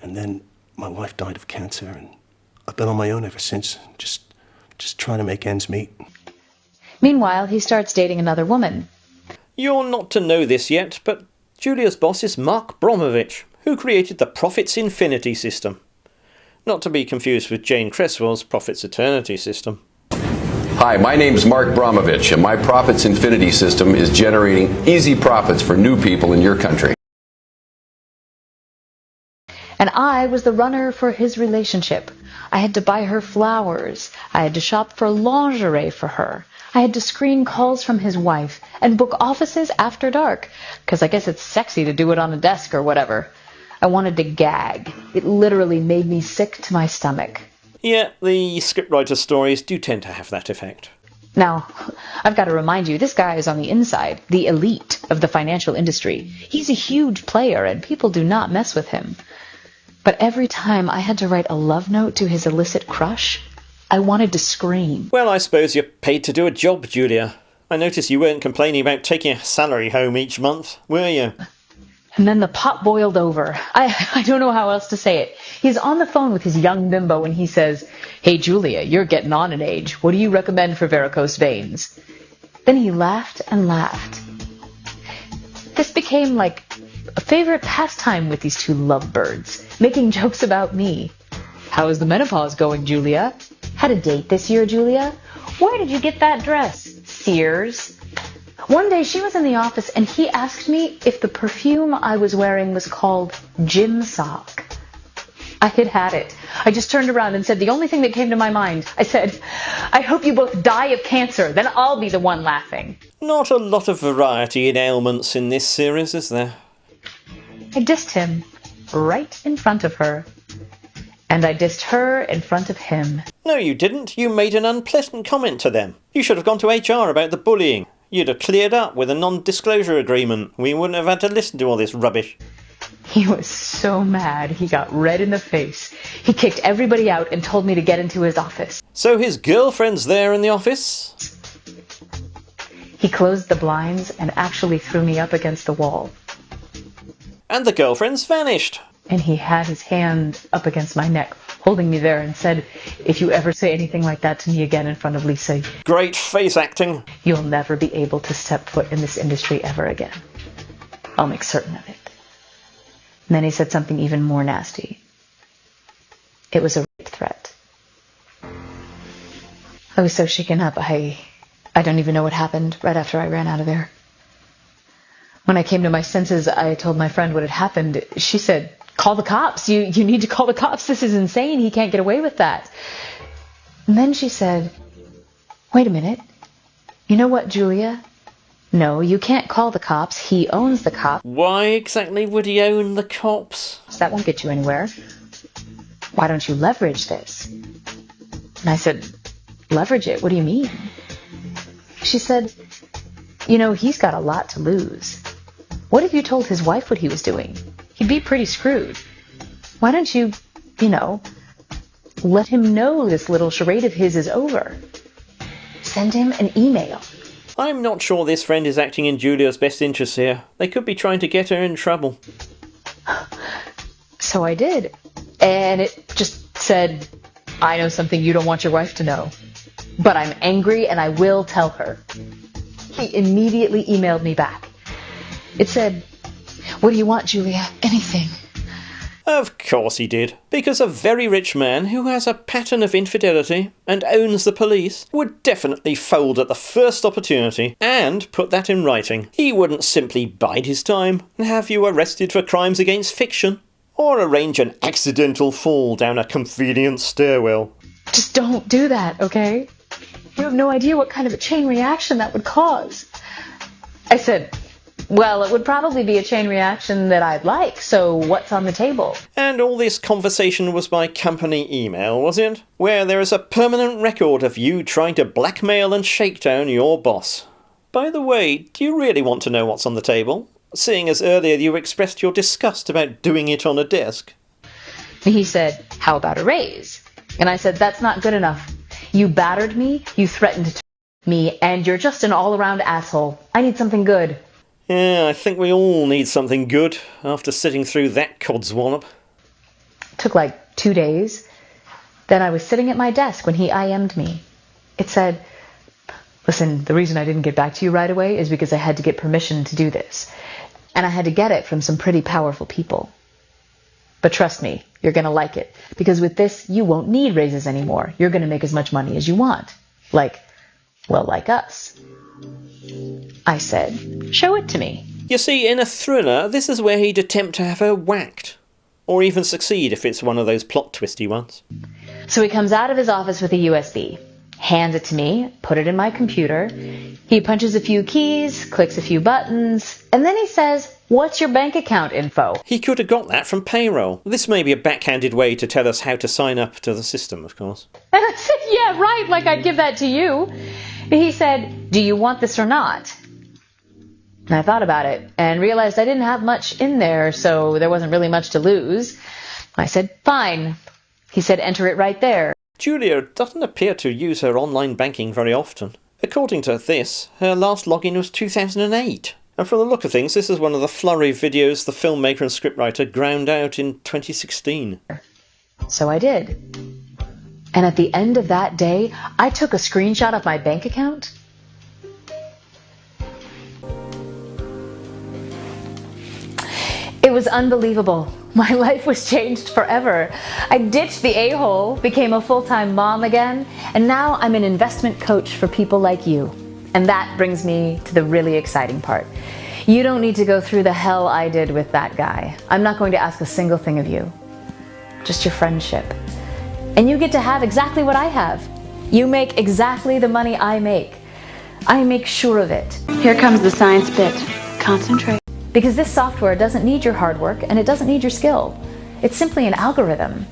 S22: And then my wife died of cancer, and I've been on my own ever since, just trying to make ends meet.
S3: Meanwhile, he starts dating another woman.
S1: You're not to know this yet, but Julia's boss is Mark Bromovich, who created the Profits Infinity system. Not to be confused with Jane Cresswell's Profits Eternity system.
S15: Hi, my name's Mark Bromovich, and my Profits Infinity system is generating easy profits for new people in your country.
S3: And I was the runner for his relationship. I had to buy her flowers. I had to shop for lingerie for her. I had to screen calls from his wife and book offices after dark, because I guess it's sexy to do it on a desk or whatever. I wanted to gag. It literally made me sick to my stomach.
S1: Yeah, the scriptwriter stories do tend to have that effect.
S3: Now, I've got to remind you, this guy is on the inside, the elite of the financial industry. He's a huge player, and people do not mess with him. But every time I had to write a love note to his illicit crush, I wanted to scream.
S1: Well, I suppose you're paid to do a job, Julia. I noticed you weren't complaining about taking a salary home each month, were you?
S3: And then the pot boiled over. I don't know how else to say it. He's on the phone with his young bimbo and he says, "Hey Julia, you're getting on in age. What do you recommend for varicose veins?" Then he laughed and laughed. This became like a favorite pastime with these two lovebirds, making jokes about me. "How is the menopause going, Julia? Had a date this year, Julia? Where did you get that dress? Sears?" One day she was in the office and he asked me if the perfume I was wearing was called Gym Sock. I had had it. I just turned around and said the only thing that came to my mind. I said, "I hope you both die of cancer, then I'll be the one laughing."
S1: Not a lot of variety in ailments in this series, is there?
S3: I dissed him right in front of her. And I dissed her in front of him.
S1: No, you didn't. You made an unpleasant comment to them. You should have gone to HR about the bullying. You'd have cleared up with a non-disclosure agreement. We wouldn't have had to listen to all this rubbish.
S3: He was so mad, he got red in the face. He kicked everybody out and told me to get into his office.
S1: So his girlfriend's there in the office?
S3: He closed the blinds and actually threw me up against the wall.
S1: And the girlfriend's vanished.
S3: And he had his hand up against my neck, holding me there, and said, "If you ever say anything like that to me again in front of Lisa,
S1: great face acting,
S3: you'll never be able to step foot in this industry ever again. I'll make certain of it." And then he said something even more nasty. It was a rape threat. I was so shaken up, I don't even know what happened right after I ran out of there. When I came to my senses, I told my friend what had happened. She said, "Call the cops. You need to call the cops. This is insane. He can't get away with that." And then she said, "Wait a minute. You know what, Julia? No, you can't call the cops. He owns the cops."
S1: Why exactly would he own the cops?
S3: That won't get you anywhere. why don't you leverage this? And I said, leverage it? What do you mean? She said, you know, he's got a lot to lose. What if you told his wife what he was doing? He'd be pretty screwed. Why don't you, let him know this little charade of his is over? Send him an email.
S1: I'm not sure this friend is acting in Julia's best interest here. They could be trying to get her in trouble.
S3: So I did. And it just said, I know something you don't want your wife to know. But I'm angry and I will tell her. He immediately emailed me back. It said, what do you want, Julia? Anything.
S1: Of course he did, because a very rich man who has a pattern of infidelity and owns the police would definitely fold at the first opportunity and put that in writing. He wouldn't simply bide his time and have you arrested for crimes against fiction, or arrange an accidental fall down a convenient stairwell.
S3: Just don't do that, okay? You have no idea what kind of a chain reaction that would cause. I said, well, it would probably be a chain reaction that I'd like, so what's on the table?
S1: And all this conversation was by company email, was it? Where there is a permanent record of you trying to blackmail and shake down your boss. By the way, do you really want to know what's on the table? Seeing as earlier you expressed your disgust about doing it on a desk.
S3: He said, how about a raise? And I said, that's not good enough. You battered me, you threatened to me, and you're just an all-around asshole. I need something good.
S1: Yeah, I think we all need something good after sitting through that codswallop.
S3: It took like 2 days. Then I was sitting at my desk when he IM'd me. It said, listen, the reason I didn't get back to you right away is because I had to get permission to do this. And I had to get it from some pretty powerful people. But trust me, you're going to like it. Because with this, you won't need raises anymore. You're going to make as much money as you want. Like us. I said, show it to me.
S1: You see, in a thriller, this is where he'd attempt to have her whacked. Or even succeed if it's one of those plot twisty ones.
S3: So he comes out of his office with a USB, hands it to me, put it in my computer. He punches a few keys, clicks a few buttons, and then he says, what's your bank account info?
S1: He could have got that from payroll. This may be a backhanded way to tell us how to sign up to the system, of course.
S3: And I said, yeah, right, like I'd give that to you. He said, do you want this or not? And I thought about it and realized I didn't have much in there, so there wasn't really much to lose. I said, fine. He said, enter it right there.
S1: Julia doesn't appear to use her online banking very often. According to this, her last login was 2008. And from the look of things, this is one of the flurry videos the filmmaker and scriptwriter ground out in 2016.
S3: So I did. And at the end of that day, I took a screenshot of my bank account. It was unbelievable. My life was changed forever. I ditched the a-hole, became a full-time mom again, and now I'm an investment coach for people like you. And that brings me to the really exciting part. You don't need to go through the hell I did with that guy. I'm not going to ask a single thing of you. Just your friendship. And you get to have exactly what I have. You make exactly the money I make. I make sure of it.
S2: Here comes the science bit. Concentrate.
S3: Because this software doesn't need your hard work and it doesn't need your skill. It's simply an algorithm.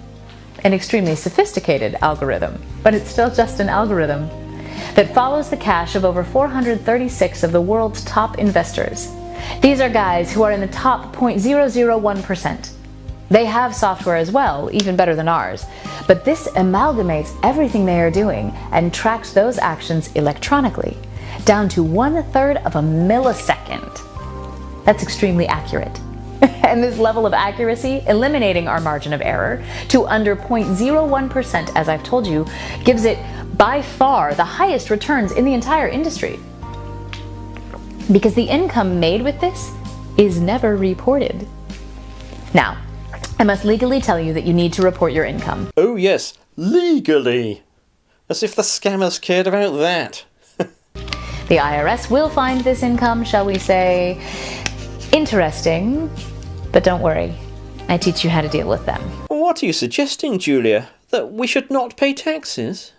S3: An extremely sophisticated algorithm. But it's still just an algorithm that follows the cash of over 436 of the world's top investors. These are guys who are in the top 0.001%. They have software as well, even better than ours. But this amalgamates everything they are doing and tracks those actions electronically, down to 1/3 of a millisecond. That's extremely accurate. And this level of accuracy, eliminating our margin of error to under 0.01%, as I've told you, gives it by far the highest returns in the entire industry. Because the income made with this is never reported. Now, I must legally tell you that you need to report your income.
S1: Oh yes, legally. As if the scammers cared about that.
S3: The IRS will find this income, shall we say, interesting, but don't worry, I teach you how to deal with them.
S1: What are you suggesting, Julia? That we should not pay taxes?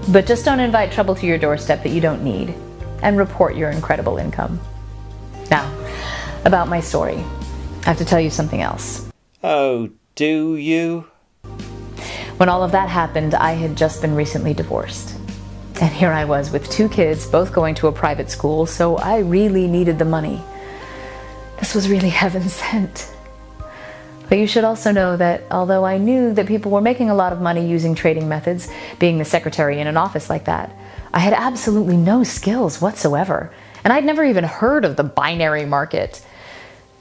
S3: But just don't invite trouble to your doorstep that you don't need, and report your incredible income. Now, about my story, I have to tell you something else.
S1: Oh, do you?
S3: When all of that happened, I had just been recently divorced. And here I was with 2 kids, both going to a private school, so I really needed the money. This was really heaven sent. But you should also know that although I knew that people were making a lot of money using trading methods, being the secretary in an office like that, I had absolutely no skills whatsoever. And I'd never even heard of the binary market.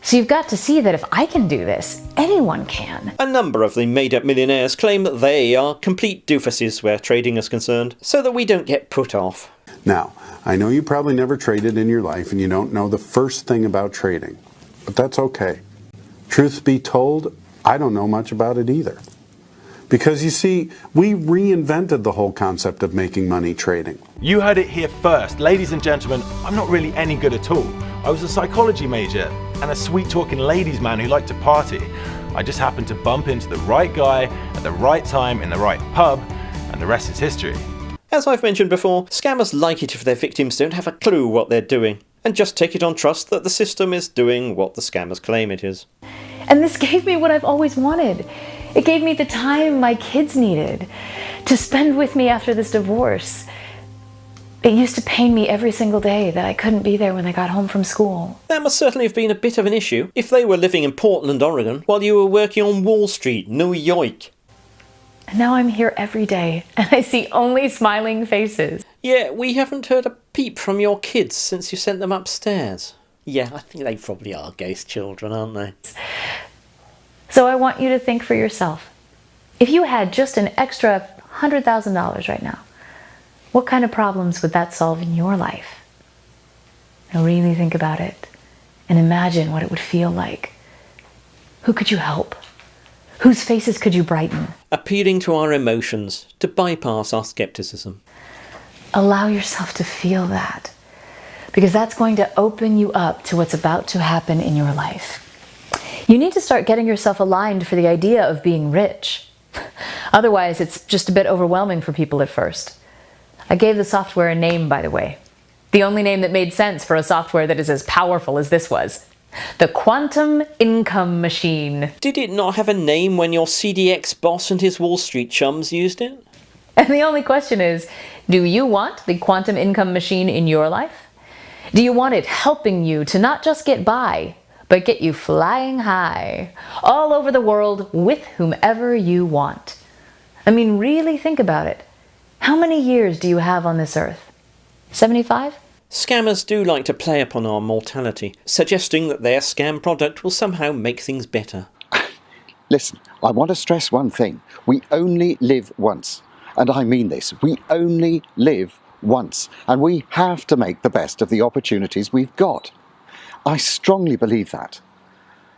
S3: So you've got to see that if I can do this, anyone can.
S1: A number of the made-up millionaires claim that they are complete doofuses where trading is concerned, so that we don't get put off.
S4: Now, I know you probably never traded in your life and you don't know the first thing about trading, but that's okay. Truth be told, I don't know much about it either. Because you see, we reinvented the whole concept of making money trading.
S21: You heard it here first. Ladies and gentlemen, I'm not really any good at all. I was a psychology major and a sweet-talking ladies' man who liked to party. I just happened to bump into the right guy at the right time in the right pub, and the rest is history.
S1: As I've mentioned before, scammers like it if their victims don't have a clue what they're doing, and just take it on trust that the system is doing what the scammers claim it is.
S3: And this gave me what I've always wanted. It gave me the time my kids needed to spend with me after this divorce. It used to pain me every single day that I couldn't be there when they got home from school.
S1: That must certainly have been a bit of an issue if they were living in Portland, Oregon, while you were working on Wall Street, New York.
S3: And now I'm here every day, and I see only smiling faces.
S1: Yeah, we haven't heard a peep from your kids since you sent them upstairs. Yeah, I think they probably are ghost children, aren't they?
S3: So I want you to think for yourself. If you had just an extra $100,000 right now, what kind of problems would that solve in your life? Now really think about it and imagine what it would feel like. Who could you help? Whose faces could you brighten?
S1: Appealing to our emotions to bypass our skepticism.
S3: Allow yourself to feel that, because that's going to open you up to what's about to happen in your life. You need to start getting yourself aligned for the idea of being rich. Otherwise, it's just a bit overwhelming for people at first. I gave the software a name, by the way. The only name that made sense for a software that is as powerful as this was. The Quantum Income Machine.
S1: Did it not have a name when your CDX boss and his Wall Street chums used it?
S3: And the only question is, do you want the Quantum Income Machine in your life? Do you want it helping you to not just get by, but get you flying high, all over the world with whomever you want? I mean, really think about it. How many years do you have on this earth? 75?
S1: Scammers do like to play upon our mortality, suggesting that their scam product will somehow make things better.
S5: Listen, I want to stress one thing. We only live once. And I mean this. We only live once. And we have to make the best of the opportunities we've got. I strongly believe that.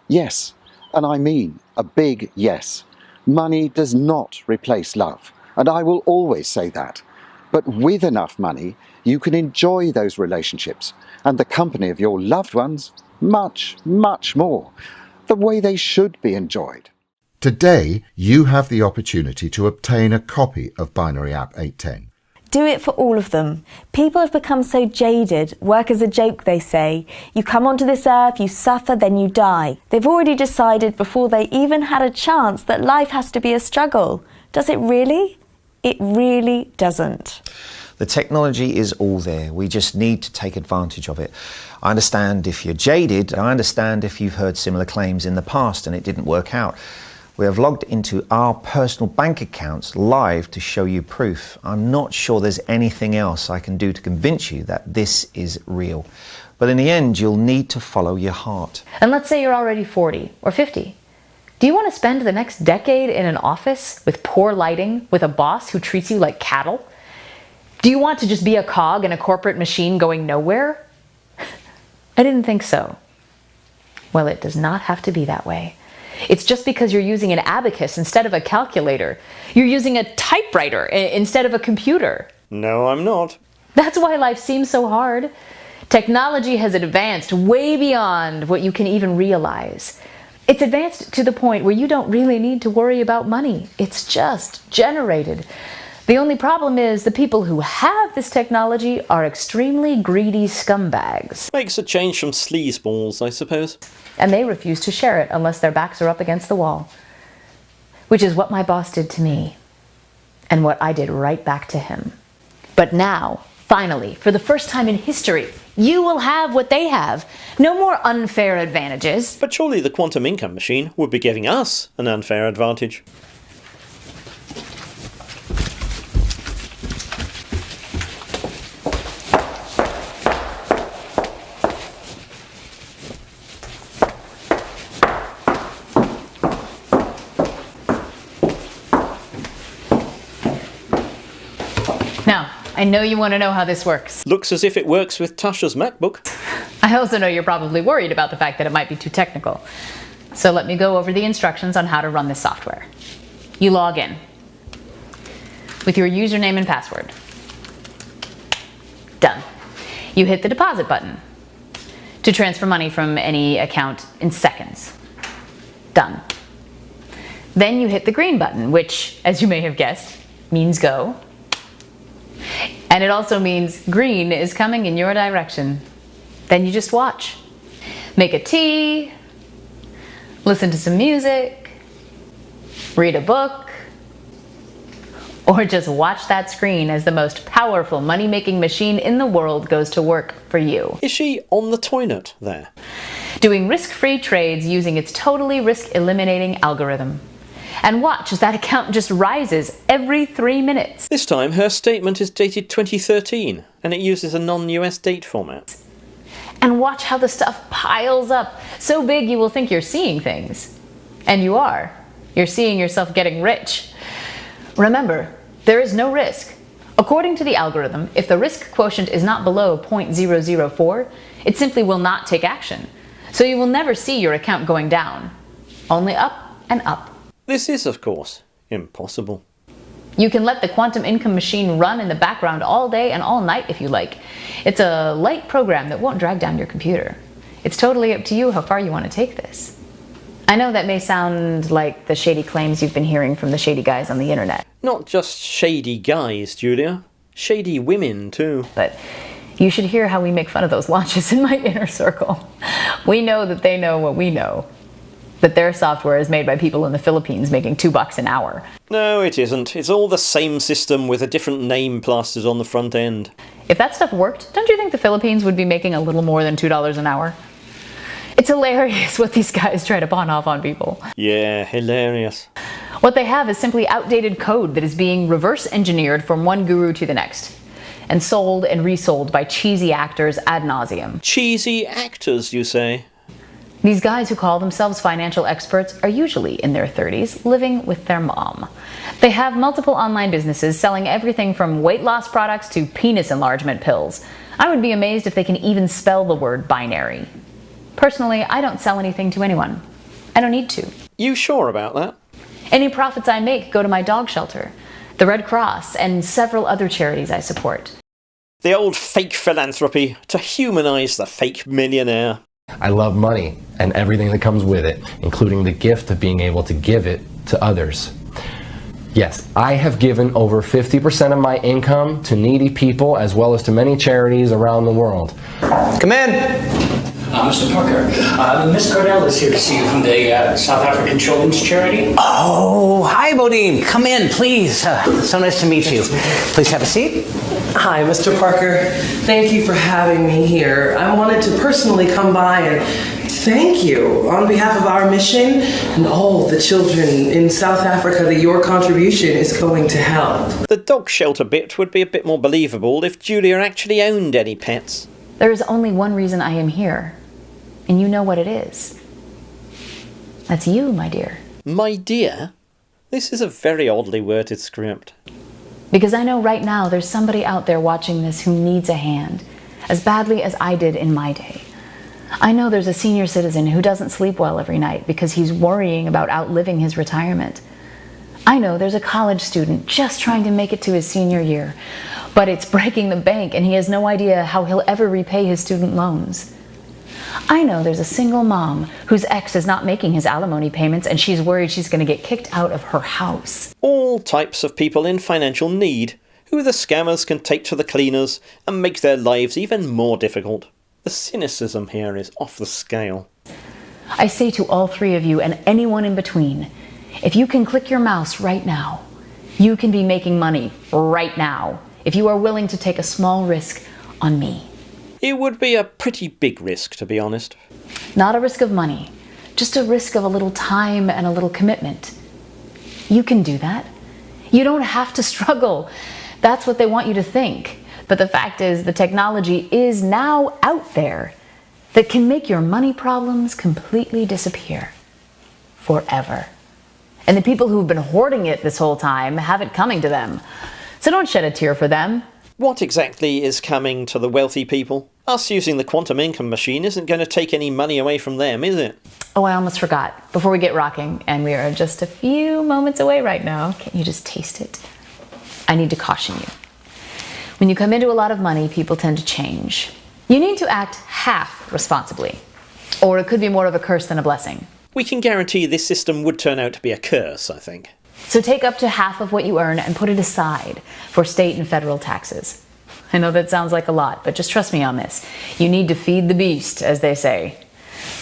S5: Yes, and I mean a big yes. Money does not replace love. And I will always say that. But with enough money, you can enjoy those relationships and the company of your loved ones much, much more, the way they should be enjoyed.
S23: Today, you have the opportunity to obtain a copy of Binary App 810.
S24: Do it for all of them. People have become so jaded. Work is a joke, they say. You come onto this earth, you suffer, then you die. They've already decided before they even had a chance that life has to be a struggle. Does it really? It really doesn't.
S25: The technology is all there. We just need to take advantage of it. I understand if you're jaded. I understand if you've heard similar claims in the past and it didn't work out. We have logged into our personal bank accounts live to show you proof. I'm not sure there's anything else I can do to convince you that this is real. But in the end, you'll need to follow your heart.
S3: And let's say you're already 40 or 50. Do you want to spend the next decade in an office with poor lighting, with a boss who treats you like cattle? Do you want to just be a cog in a corporate machine going nowhere? I didn't think so. Well, it does not have to be that way. It's just because you're using an abacus instead of a calculator. You're using a typewriter instead of a computer.
S1: No, I'm not.
S3: That's why life seems so hard. Technology has advanced way beyond what you can even realize. It's advanced to the point where you don't really need to worry about money. It's just generated. The only problem is the people who have this technology are extremely greedy scumbags.
S1: Makes a change from sleazeballs, I suppose.
S3: And they refuse to share it unless their backs are up against the wall. Which is what my boss did to me. and what I did right back to him. But now, finally, for the first time in history, you will have what they have. No more unfair advantages.
S1: But surely the quantum income machine would be giving us an unfair advantage.
S3: Now, I know you want to know how this works.
S1: Looks as if it works with Tasha's MacBook.
S3: I also know you're probably worried about the fact that it might be too technical. So let me go over the instructions on how to run this software. You log in with your username and password. Done. You hit the deposit button to transfer money from any account in seconds. Done. Then you hit the green button, which, as you may have guessed, means go. And it also means green is coming in your direction. Then you just watch. Make a tea, listen to some music, read a book, or just watch that screen as the most powerful money-making machine in the world goes to work for you.
S1: Is she on the toilet there?
S3: Doing risk-free trades using its totally risk-eliminating algorithm. And watch as that account just rises every 3 minutes.
S1: This time her statement is dated 2013 and it uses a non-US date format.
S3: And watch how the stuff piles up, so big you will think you're seeing things. And you are. You're seeing yourself getting rich. Remember, there is no risk. According to the algorithm, if the risk quotient is not below 0.004, it simply will not take action. So you will never see your account going down. Only up and up.
S1: This is, of course, impossible.
S3: You can let the quantum income machine run in the background all day and all night if you like. It's a light program that won't drag down your computer. It's totally up to you how far you want to take this. I know that may sound like the shady claims you've been hearing from the shady guys on the internet.
S1: Not just shady guys, Julia. Shady women, too.
S3: But you should hear how we make fun of those launches in my inner circle. We know that they know what we know. That their software is made by people in the Philippines making $2 an hour.
S1: No, it isn't. It's all the same system with a different name plastered on the front end.
S3: If that stuff worked, don't you think the Philippines would be making a little more than $2 an hour? It's hilarious what these guys try to pawn off on people.
S1: Yeah, hilarious.
S3: What they have is simply outdated code that is being reverse engineered from one guru to the next, and sold and resold by cheesy actors ad nauseum.
S1: Cheesy actors, you say?
S3: These guys who call themselves financial experts are usually in their 30s, living with their mom. They have multiple online businesses selling everything from weight loss products to penis enlargement pills. I would be amazed if they can even spell the word binary. Personally, I don't sell anything to anyone. I don't need to.
S1: You sure about that?
S3: Any profits I make go to my dog shelter, the Red Cross, and several other charities I support.
S1: The old fake philanthropy to humanize the fake millionaire.
S7: I love money and everything that comes with it, including the gift of being able to give it to others. Yes, I have given over 50% of my income to needy people as well as to many charities around the world.
S16: Come in.
S6: Mr. Parker, Miss Cardell is here to see you from the South African Children's Charity.
S16: Oh, hi, Bodine. Come in, please. So nice to meet you. Please have a seat.
S8: Hi, Mr. Parker. Thank you for having me here. I wanted to personally come by and thank you on behalf of our mission and all the children in South Africa that your contribution is going to help.
S1: The dog shelter bit would be a bit more believable if Julia actually owned any pets.
S3: There is only one reason I am here, and you know what it is. That's you, my dear.
S1: My dear? This is a very oddly worded script.
S3: Because I know right now there's somebody out there watching this who needs a hand, as badly as I did in my day. I know there's a senior citizen who doesn't sleep well every night because he's worrying about outliving his retirement. I know there's a college student just trying to make it to his senior year, but it's breaking the bank and he has no idea how he'll ever repay his student loans. I know there's a single mom whose ex is not making his alimony payments and she's worried she's going to get kicked out of her house.
S1: All types of people in financial need, who the scammers can take to the cleaners and make their lives even more difficult. The cynicism here is off the scale.
S3: I say to all three of you and anyone in between, if you can click your mouse right now, You can be making money right now if you are willing to take a small risk on me.
S1: It would be a pretty big risk, to be honest.
S3: Not a risk of money, just a risk of a little time and a little commitment. You can do that. You don't have to struggle. That's what they want you to think. But the fact is, the technology is now out there that can make your money problems completely disappear. Forever. And the people who've been hoarding it this whole time have it coming to them. So don't shed a tear for them.
S1: What exactly is coming to the wealthy people? Us using the quantum income machine isn't going to take any money away from them, is it?
S3: Oh, I almost forgot. Before we get rocking, and we are just a few moments away right now, can't you just taste it? I need to caution you. When you come into a lot of money, people tend to change. You need to act half responsibly, or it could be more of a curse than a blessing.
S1: We can guarantee this system would turn out to be a curse, I think.
S3: So take up to half of what you earn and put it aside for state and federal taxes. I know that sounds like a lot, but just trust me on this. You need to feed the beast, as they say.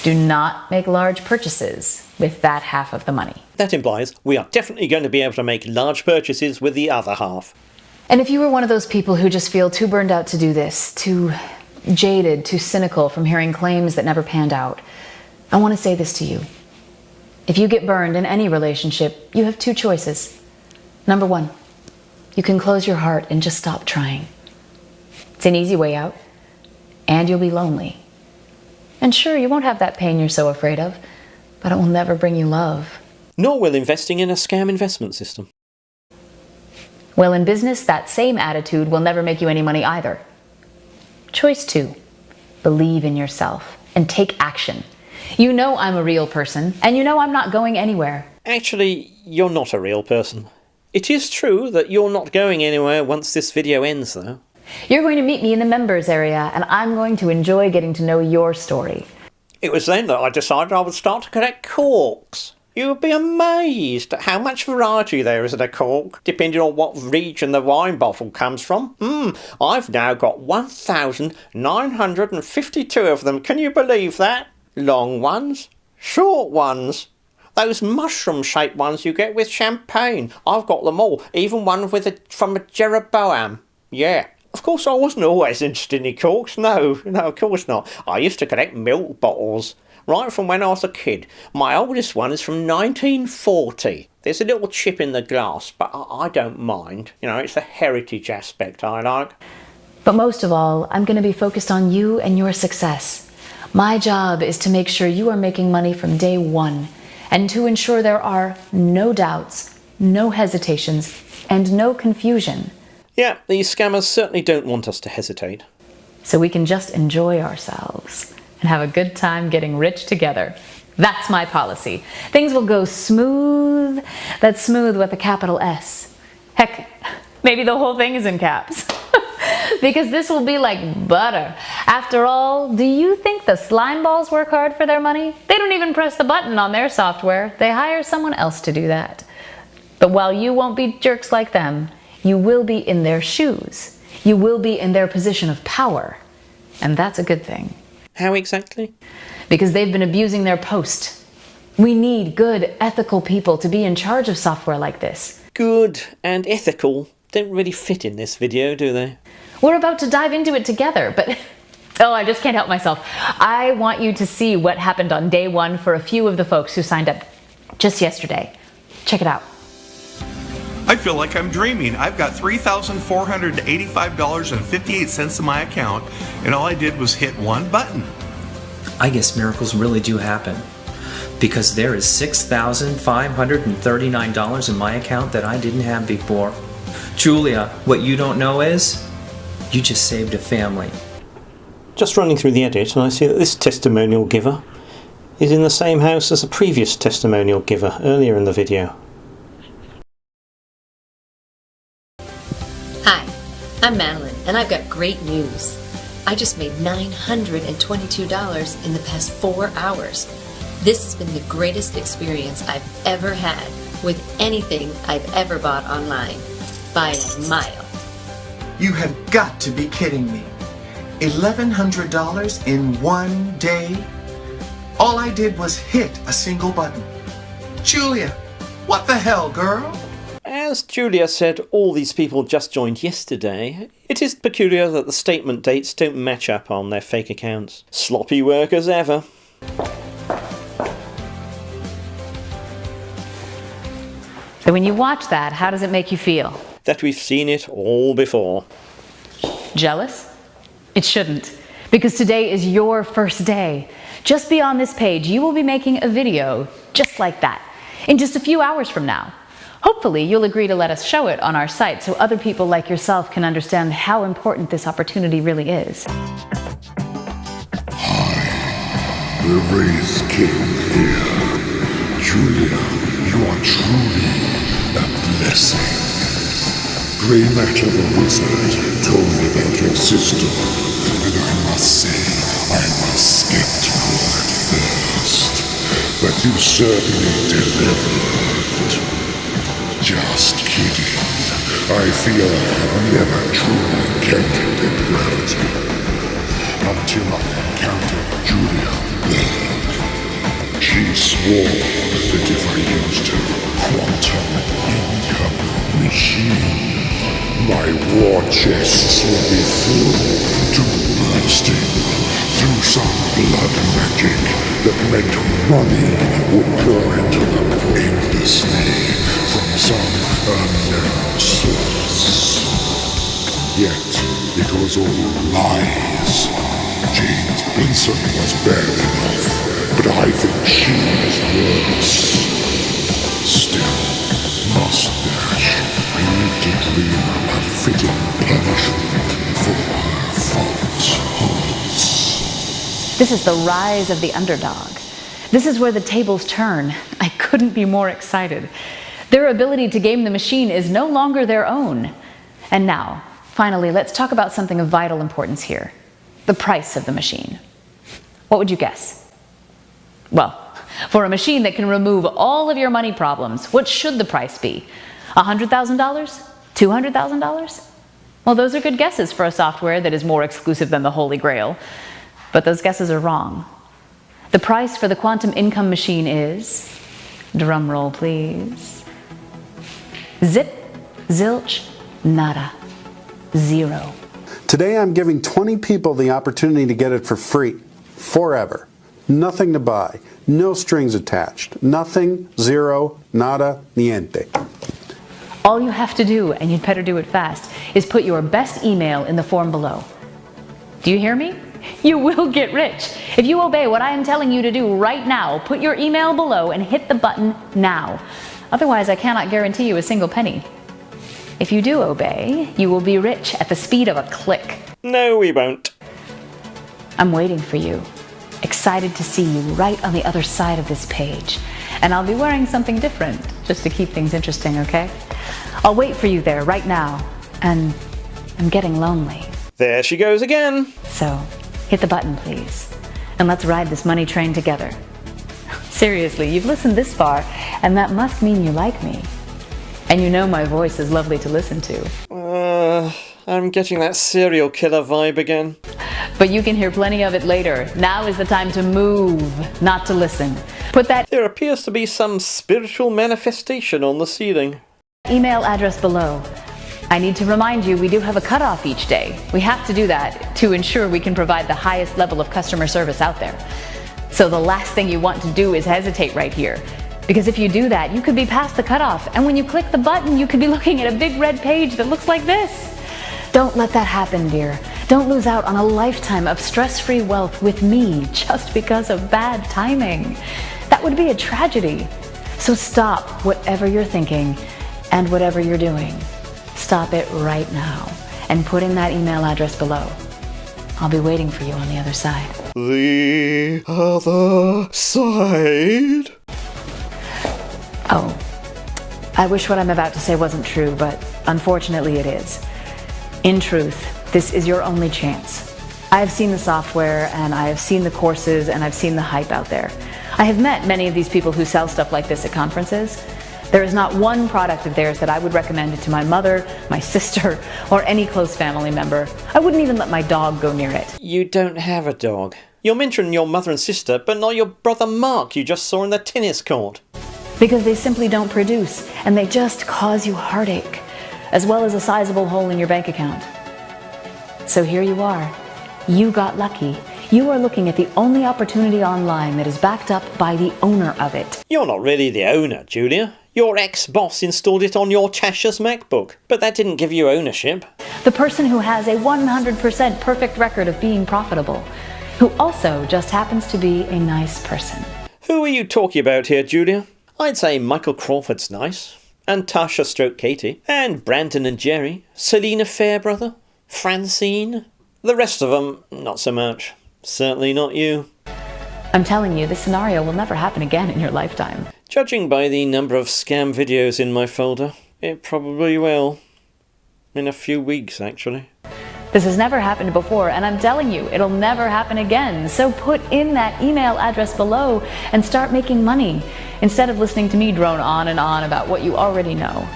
S3: Do not make large purchases with that half of the money.
S1: That implies we are definitely going to be able to make large purchases with the other half.
S3: And if you were one of those people who just feel too burned out to do this, too jaded, too cynical from hearing claims that never panned out, I want to say this to you. If you get burned in any relationship, you have two choices. Number one, you can close your heart and just stop trying. It's an easy way out, and you'll be lonely. And sure, you won't have that pain you're so afraid of, but it will never bring you love.
S1: Nor will investing in a scam investment system.
S3: Well, in business, that same attitude will never make you any money either. Choice two, believe in yourself and take action. You know I'm a real person, and you know I'm not going anywhere.
S1: Actually, you're not a real person. It is true that you're not going anywhere once this video ends, though.
S3: You're going to meet me in the members area, and I'm going to enjoy getting to know your story.
S1: It was then that I decided I would start to collect corks. You would be amazed at how much variety there is in a cork, depending on what region the wine bottle comes from. I've now got 1,952 of them. Can you believe that? Long ones, short ones, those mushroom-shaped ones you get with champagne. I've got them all, even one from a Jeroboam. Yeah. Of course, I wasn't always interested in corks. No, of course not. I used to collect milk bottles, right from when I was a kid. My oldest one is from 1940. There's a little chip in the glass, but I don't mind. You know, it's the heritage aspect I like.
S3: But most of all, I'm going to be focused on you and your success. My job is to make sure you are making money from day one, and to ensure there are no doubts, no hesitations, and no confusion.
S1: Yeah, these scammers certainly don't want us to hesitate.
S3: So we can just enjoy ourselves and have a good time getting rich together. That's my policy. Things will go smooth. That's smooth with a capital S. Heck, maybe the whole thing is in caps. Because this will be like butter. After all, do you think the slime balls work hard for their money? They don't even press the button on their software. They hire someone else to do that. But while you won't be jerks like them, you will be in their shoes. You will be in their position of power. And that's a good thing.
S1: How exactly?
S3: Because they've been abusing their post. We need good, ethical people to be in charge of software like this.
S1: Good and ethical don't really fit in this video, do they?
S3: We're about to dive into it together, but oh, I just can't help myself. I want you to see what happened on day one for a few of the folks who signed up just yesterday. Check it out.
S9: I feel like I'm dreaming. I've got $3,485.58 in my account, and all I did was hit one button.
S10: I guess miracles really do happen, because there is $6,539 in my account that I didn't have before. Julia, what you don't know is, you just saved a family.
S1: Just running through the edit, and I see that this testimonial giver is in the same house as a previous testimonial giver earlier in the video.
S11: Hi, I'm Madeline, and I've got great news. I just made $922 in the past 4 hours. This has been the greatest experience I've ever had with anything I've ever bought online, by a mile.
S12: You have got to be kidding me. $1,100 in one day? All I did was hit a single button. Julia, what the hell, girl?
S1: As Julia said all these people just joined yesterday. It is peculiar that the statement dates don't match up on their fake accounts. Sloppy work as ever.
S3: So when you watch that, how does it make you feel?
S1: That we've seen it all before.
S3: Jealous? It shouldn't, because today is your first day. Just beyond this page, you will be making a video just like that, in just a few hours from now. Hopefully, you'll agree to let us show it on our site so other people like yourself can understand how important this opportunity really is.
S13: The race king here. Julia, you are truly a blessing. Grey Matter the wizard told me about your sister, and I must say I was skeptical at first, but you certainly delivered. Just kidding. I feel I have never truly encountered gravity until I encountered Julia Burke. She swore that if I used her quantum income machine, my war chests would be full to bursting through some blood magic that meant money would pour into them endlessly from some unknown source. Yet it was all lies. James Benson was bad enough, but I think she was worse. Still, Mustache, I need to dream of a fitting punishment for her falsehoods.
S3: This is the rise of the underdog. This is where the tables turn. I couldn't be more excited. Their ability to game the machine is no longer their own. And now, finally, let's talk about something of vital importance here. The price of the machine. What would you guess? Well, for a machine that can remove all of your money problems, what should the price be? $100,000? $200,000? Well, those are good guesses for a software that is more exclusive than the Holy Grail. But those guesses are wrong. The price for the quantum income machine is, drum roll please, zip, zilch, nada, zero.
S4: Today I'm giving 20 people the opportunity to get it for free, forever. Nothing to buy, no strings attached, nothing, zero, nada, niente.
S3: All you have to do, and you'd better do it fast, is put your best email in the form below. Do you hear me? You will get rich. If you obey what I am telling you to do right now, put your email below and hit the button now. Otherwise, I cannot guarantee you a single penny. If you do obey, you will be rich at the speed of a click.
S1: No, we won't.
S3: I'm waiting for you. Excited to see you right on the other side of this page. And I'll be wearing something different, just to keep things interesting, okay? I'll wait for you there right now. And I'm getting lonely.
S1: There she goes again.
S3: So, hit the button, please. And let's ride this money train together. Seriously, you've listened this far, and that must mean you like me. And you know my voice is lovely to listen to.
S1: I'm getting that serial killer vibe again.
S3: But you can hear plenty of it later. Now is the time to move, not to listen. Put that
S1: There appears to be some spiritual manifestation on the ceiling.
S3: email address below. I need to remind you, we do have a cutoff each day. We have to do that to ensure we can provide the highest level of customer service out there. So the last thing you want to do is hesitate right here. Because if you do that, you could be past the cutoff. And when you click the button, you could be looking at a big red page that looks like this. Don't let that happen, dear. Don't lose out on a lifetime of stress-free wealth with me just because of bad timing. That would be a tragedy. So stop whatever you're thinking and whatever you're doing. Stop it right now and put in that email address below. I'll be waiting for you on the other side.
S1: The other side?
S3: Oh, I wish what I'm about to say wasn't true, but unfortunately it is. In truth, this is your only chance. I have seen the software, and I have seen the courses, and I've seen the hype out there. I have met many of these people who sell stuff like this at conferences. There is not one product of theirs that I would recommend to my mother, my sister, or any close family member. I wouldn't even let my dog go near it.
S1: You don't have a dog. You're mentioning your mother and sister, but not your brother Mark you just saw in the tennis court.
S3: because they simply don't produce, and they just cause you heartache, as well as a sizable hole in your bank account. So here you are. You got lucky. You are looking at the only opportunity online that is backed up by the owner of it.
S1: You're not really the owner, Julia. Your ex-boss installed it on your Chashia's MacBook, but that didn't give you ownership.
S3: The person who has a 100% perfect record of being profitable, who also just happens to be a nice person.
S1: Who are you talking about here, Julia? I'd say Michael Crawford's nice, and Tasha / Katie, and Brandon and Jerry, Selena Fairbrother, Francine. The rest of them, not so much. Certainly not you.
S3: I'm telling you, this scenario will never happen again in your lifetime.
S1: Judging by the number of scam videos in my folder, it probably will. In a few weeks, actually.
S3: This has never happened before, and I'm telling you, it'll never happen again. So put in that email address below and start making money, instead of listening to me drone on and on about what you already know.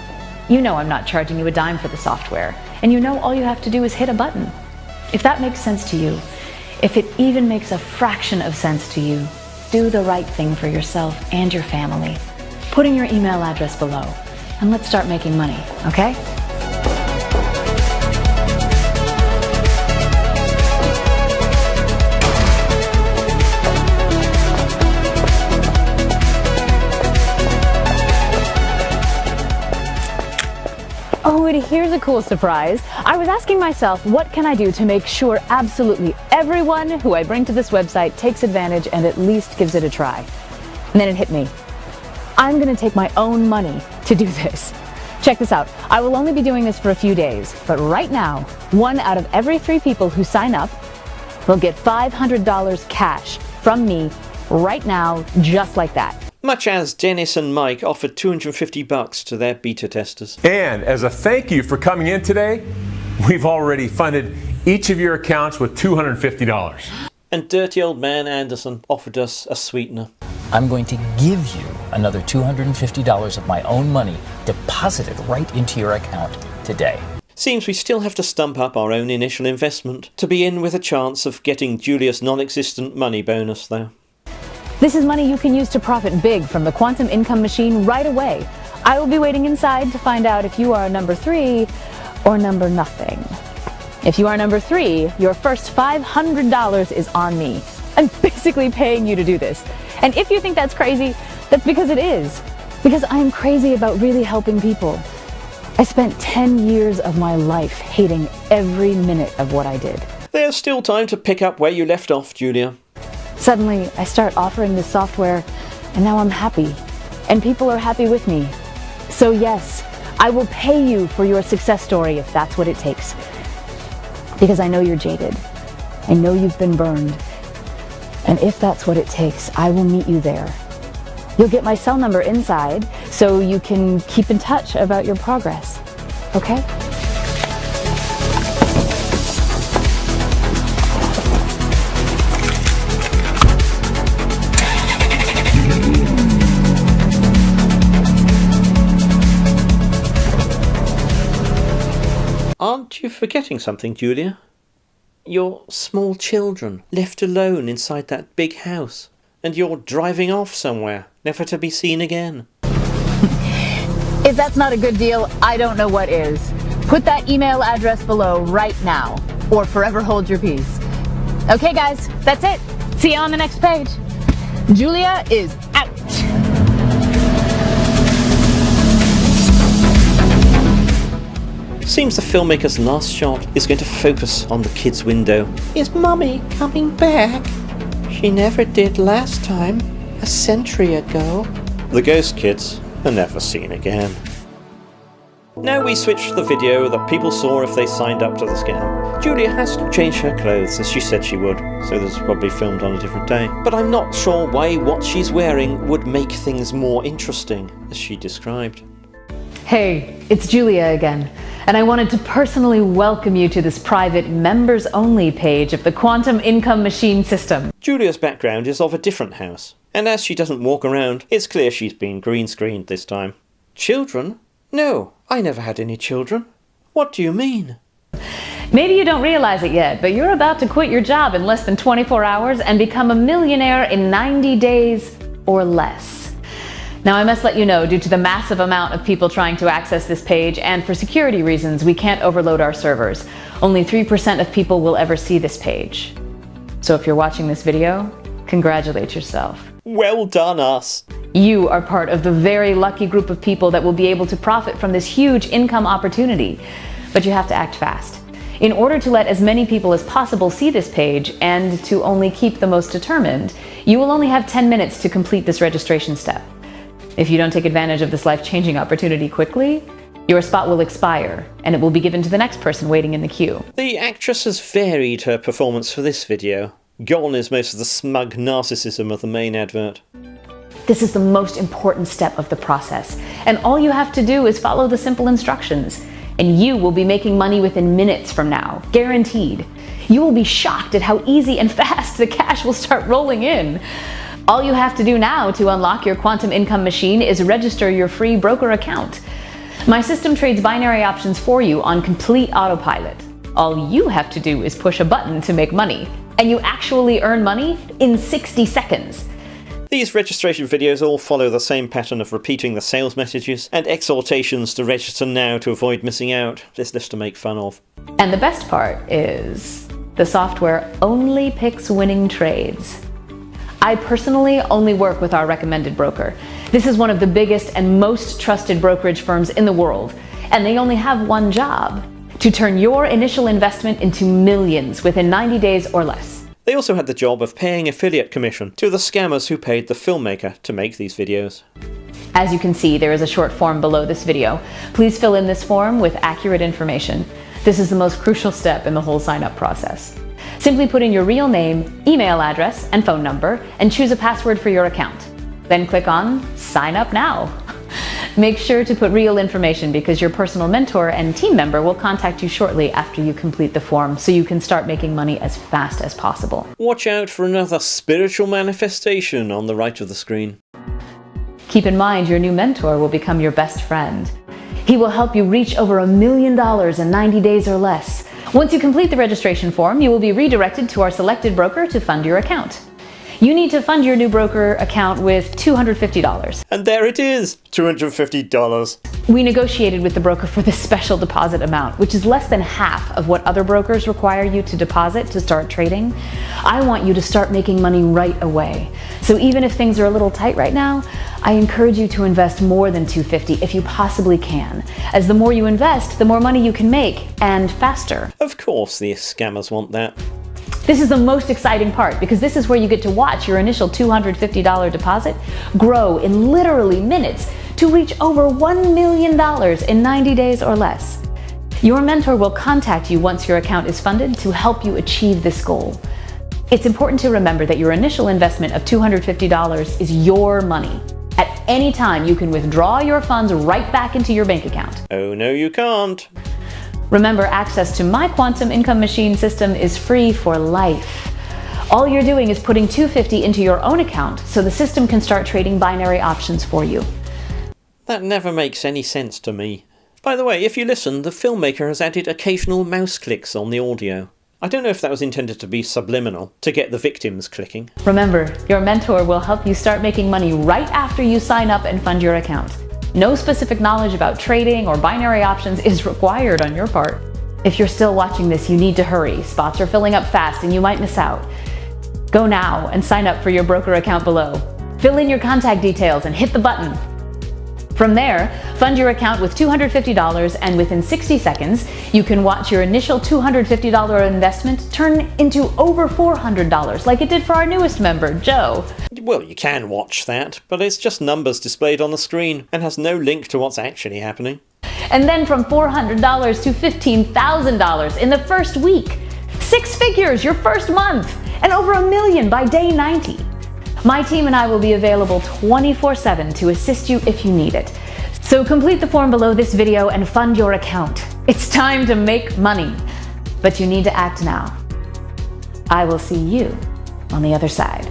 S3: You know I'm not charging you a dime for the software, and you know all you have to do is hit a button. If that makes sense to you, if it even makes a fraction of sense to you, do the right thing for yourself and your family. Put in your email address below, and let's start making money, okay? Oh, and here's a cool surprise. I was asking myself, what can I do to make sure absolutely everyone who I bring to this website takes advantage and at least gives it a try? And then it hit me. I'm gonna take my own money to do this. Check this out. I will only be doing this for a few days, but right now, 1 out of every 3 people who sign up will get $500 cash from me right now, just like that.
S1: Much as Dennis and Mike offered $250 to their beta testers.
S14: And as a thank you for coming in today, we've already funded each of your accounts with $250.
S1: And dirty old man Anderson offered us a sweetener.
S17: I'm going to give you another $250 of my own money deposited right into your account today.
S1: Seems we still have to stump up our own initial investment to be in with a chance of getting Julia's non-existent money bonus, though.
S3: This is money you can use to profit big from the quantum income machine right away. I will be waiting inside to find out if you are number 3 or number nothing. If you are number 3, your first $500 is on me. I'm basically paying you to do this. And if you think that's crazy, that's because it is. Because I am crazy about really helping people. I spent 10 years of my life hating every minute of what I did.
S1: There's still time to pick up where you left off, Julia.
S3: Suddenly, I start offering this software, and now I'm happy. And people are happy with me. So yes, I will pay you for your success story if that's what it takes. Because I know you're jaded. I know you've been burned. And if that's what it takes, I will meet you there. You'll get my cell number inside, so you can keep in touch about your progress. Okay?
S1: Aren't you forgetting something, Julia? Your small children left alone inside that big house, and you're driving off somewhere, never to be seen again.
S3: If that's not a good deal, I don't know what is. Put that email address below right now, or forever hold your peace. Okay guys, that's it. See you on the next page. Julia is out.
S1: Seems the filmmaker's last shot is going to focus on the kid's window. Is Mummy coming back? She never did last time, a century ago. The ghost kids are never seen again. Now we switch to the video that people saw if they signed up to the scam. Julia has to change her clothes as she said she would, so this is probably filmed on a different day. But I'm not sure why what she's wearing would make things more interesting, as she described.
S3: Hey, it's Julia again, and I wanted to personally welcome you to this private members-only page of the Quantum Income Machine system.
S1: Julia's background is of a different house, and as she doesn't walk around, it's clear she's been green-screened this time. Children? No, I never had any children. What do you mean?
S3: Maybe you don't realize it yet, but you're about to quit your job in less than 24 hours and become a millionaire in 90 days or less. Now I must let you know, due to the massive amount of people trying to access this page and for security reasons, we can't overload our servers. Only 3% of people will ever see this page. So if you're watching this video, congratulate yourself.
S1: Well done, us.
S3: You are part of the very lucky group of people that will be able to profit from this huge income opportunity. But you have to act fast. In order to let as many people as possible see this page and to only keep the most determined, you will only have 10 minutes to complete this registration step. If you don't take advantage of this life-changing opportunity quickly, your spot will expire and it will be given to the next person waiting in the queue.
S1: The actress has varied her performance for this video. Gone is most of the smug narcissism of the main advert.
S3: This is the most important step of the process, and all you have to do is follow the simple instructions, and you will be making money within minutes from now, guaranteed. You will be shocked at how easy and fast the cash will start rolling in. All you have to do now to unlock your quantum income machine is register your free broker account. My system trades binary options for you on complete autopilot. All you have to do is push a button to make money, and you actually earn money in 60 seconds.
S1: These registration videos all follow the same pattern of repeating the sales messages and exhortations to register now to avoid missing out. This list to make fun of.
S3: And the best part is, the software only picks winning trades. I personally only work with our recommended broker. This is one of the biggest and most trusted brokerage firms in the world, and they only have one job: to turn your initial investment into millions within 90 days or less.
S1: They also had the job of paying affiliate commission to the scammers who paid the filmmaker to make these videos.
S3: As you can see, there is a short form below this video. Please fill in this form with accurate information. This is the most crucial step in the whole sign-up process. Simply put in your real name, email address, and phone number, and choose a password for your account. Then click on Sign Up Now. Make sure to put real information because your personal mentor and team member will contact you shortly after you complete the form so you can start making money as fast as possible.
S1: Watch out for another spiritual manifestation on the right of the screen.
S3: Keep in mind your new mentor will become your best friend. He will help you reach over $1 million in 90 days or less. Once you complete the registration form, you will be redirected to our selected broker to fund your account. You need to fund your new broker account with $250.
S1: And there it is, $250.
S3: We negotiated with the broker for this special deposit amount, which is less than half of what other brokers require you to deposit to start trading. I want you to start making money right away. So even if things are a little tight right now, I encourage you to invest more than $250 if you possibly can, as the more you invest, the more money you can make, and faster.
S1: Of course the scammers want that.
S3: This is the most exciting part because this is where you get to watch your initial $250 deposit grow in literally minutes to reach over $1 million in 90 days or less. Your mentor will contact you once your account is funded to help you achieve this goal. It's important to remember that your initial investment of $250 is your money. At any time, you can withdraw your funds right back into your bank account.
S1: Oh no, you can't.
S3: Remember, access to my quantum income machine system is free for life. All you're doing is putting $250 into your own account so the system can start trading binary options for you.
S1: That never makes any sense to me. By the way, if you listen, the filmmaker has added occasional mouse clicks on the audio. I don't know if that was intended to be subliminal, to get the victims clicking.
S3: Remember, your mentor will help you start making money right after you sign up and fund your account. No specific knowledge about trading or binary options is required on your part. If you're still watching this, you need to hurry. Spots are filling up fast and you might miss out. Go now and sign up for your broker account below. Fill in your contact details and hit the button. From there, fund your account with $250 and within 60 seconds, you can watch your initial $250 investment turn into over $400 like it did for our newest member, Joe.
S1: Well, you can watch that, but it's just numbers displayed on the screen and has no link to what's actually happening.
S3: And then from $400 to $15,000 in the first week. 6 figures your first month, and over $1 million by day 90. My team and I will be available 24/7 to assist you if you need it. So complete the form below this video and fund your account. It's time to make money, but you need to act now. I will see you on the other side.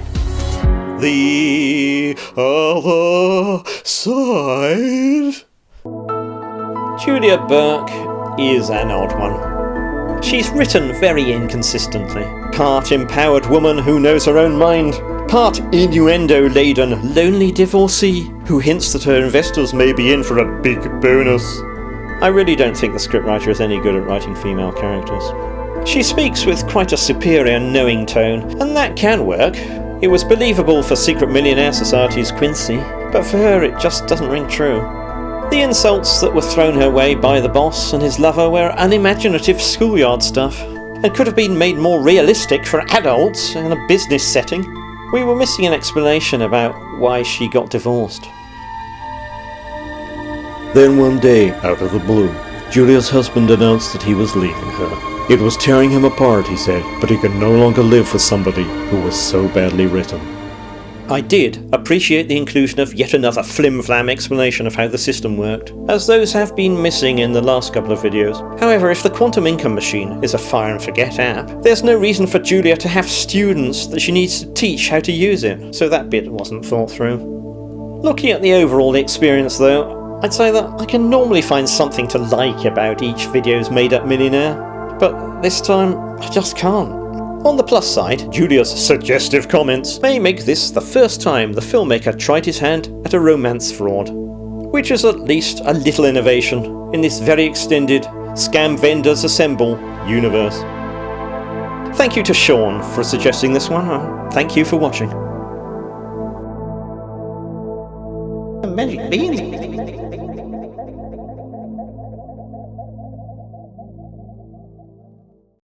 S1: The other side. Julia Burke is an odd one. She's written very inconsistently. Part empowered woman who knows her own mind, part innuendo-laden, lonely divorcee who hints that her investors may be in for a big bonus. I really don't think the scriptwriter is any good at writing female characters. She speaks with quite a superior, knowing tone, and that can work. It was believable for Secret Millionaire Society's Quincy, but for her it just doesn't ring true. The insults that were thrown her way by the boss and his lover were unimaginative schoolyard stuff, and could have been made more realistic for adults in a business setting. We were missing an explanation about why she got divorced.
S15: Then one day, out of the blue, Julia's husband announced that he was leaving her. It was tearing him apart, he said, but he could no longer live with somebody who was so badly written.
S1: I did appreciate the inclusion of yet another flim-flam explanation of how the system worked, as those have been missing in the last couple of videos. However, if the quantum income machine is a fire-and-forget app, there's no reason for Julia to have students that she needs to teach how to use it, so that bit wasn't thought through. Looking at the overall experience though, I'd say that I can normally find something to like about each video's made-up millionaire, but this time I just can't. On the plus side, Julia's suggestive comments may make this the first time the filmmaker tried his hand at a romance fraud, which is at least a little innovation in this very extended Scam Vendors Assemble universe. Thank you to Sean for suggesting this one, and thank you for watching.
S18: Magic beans.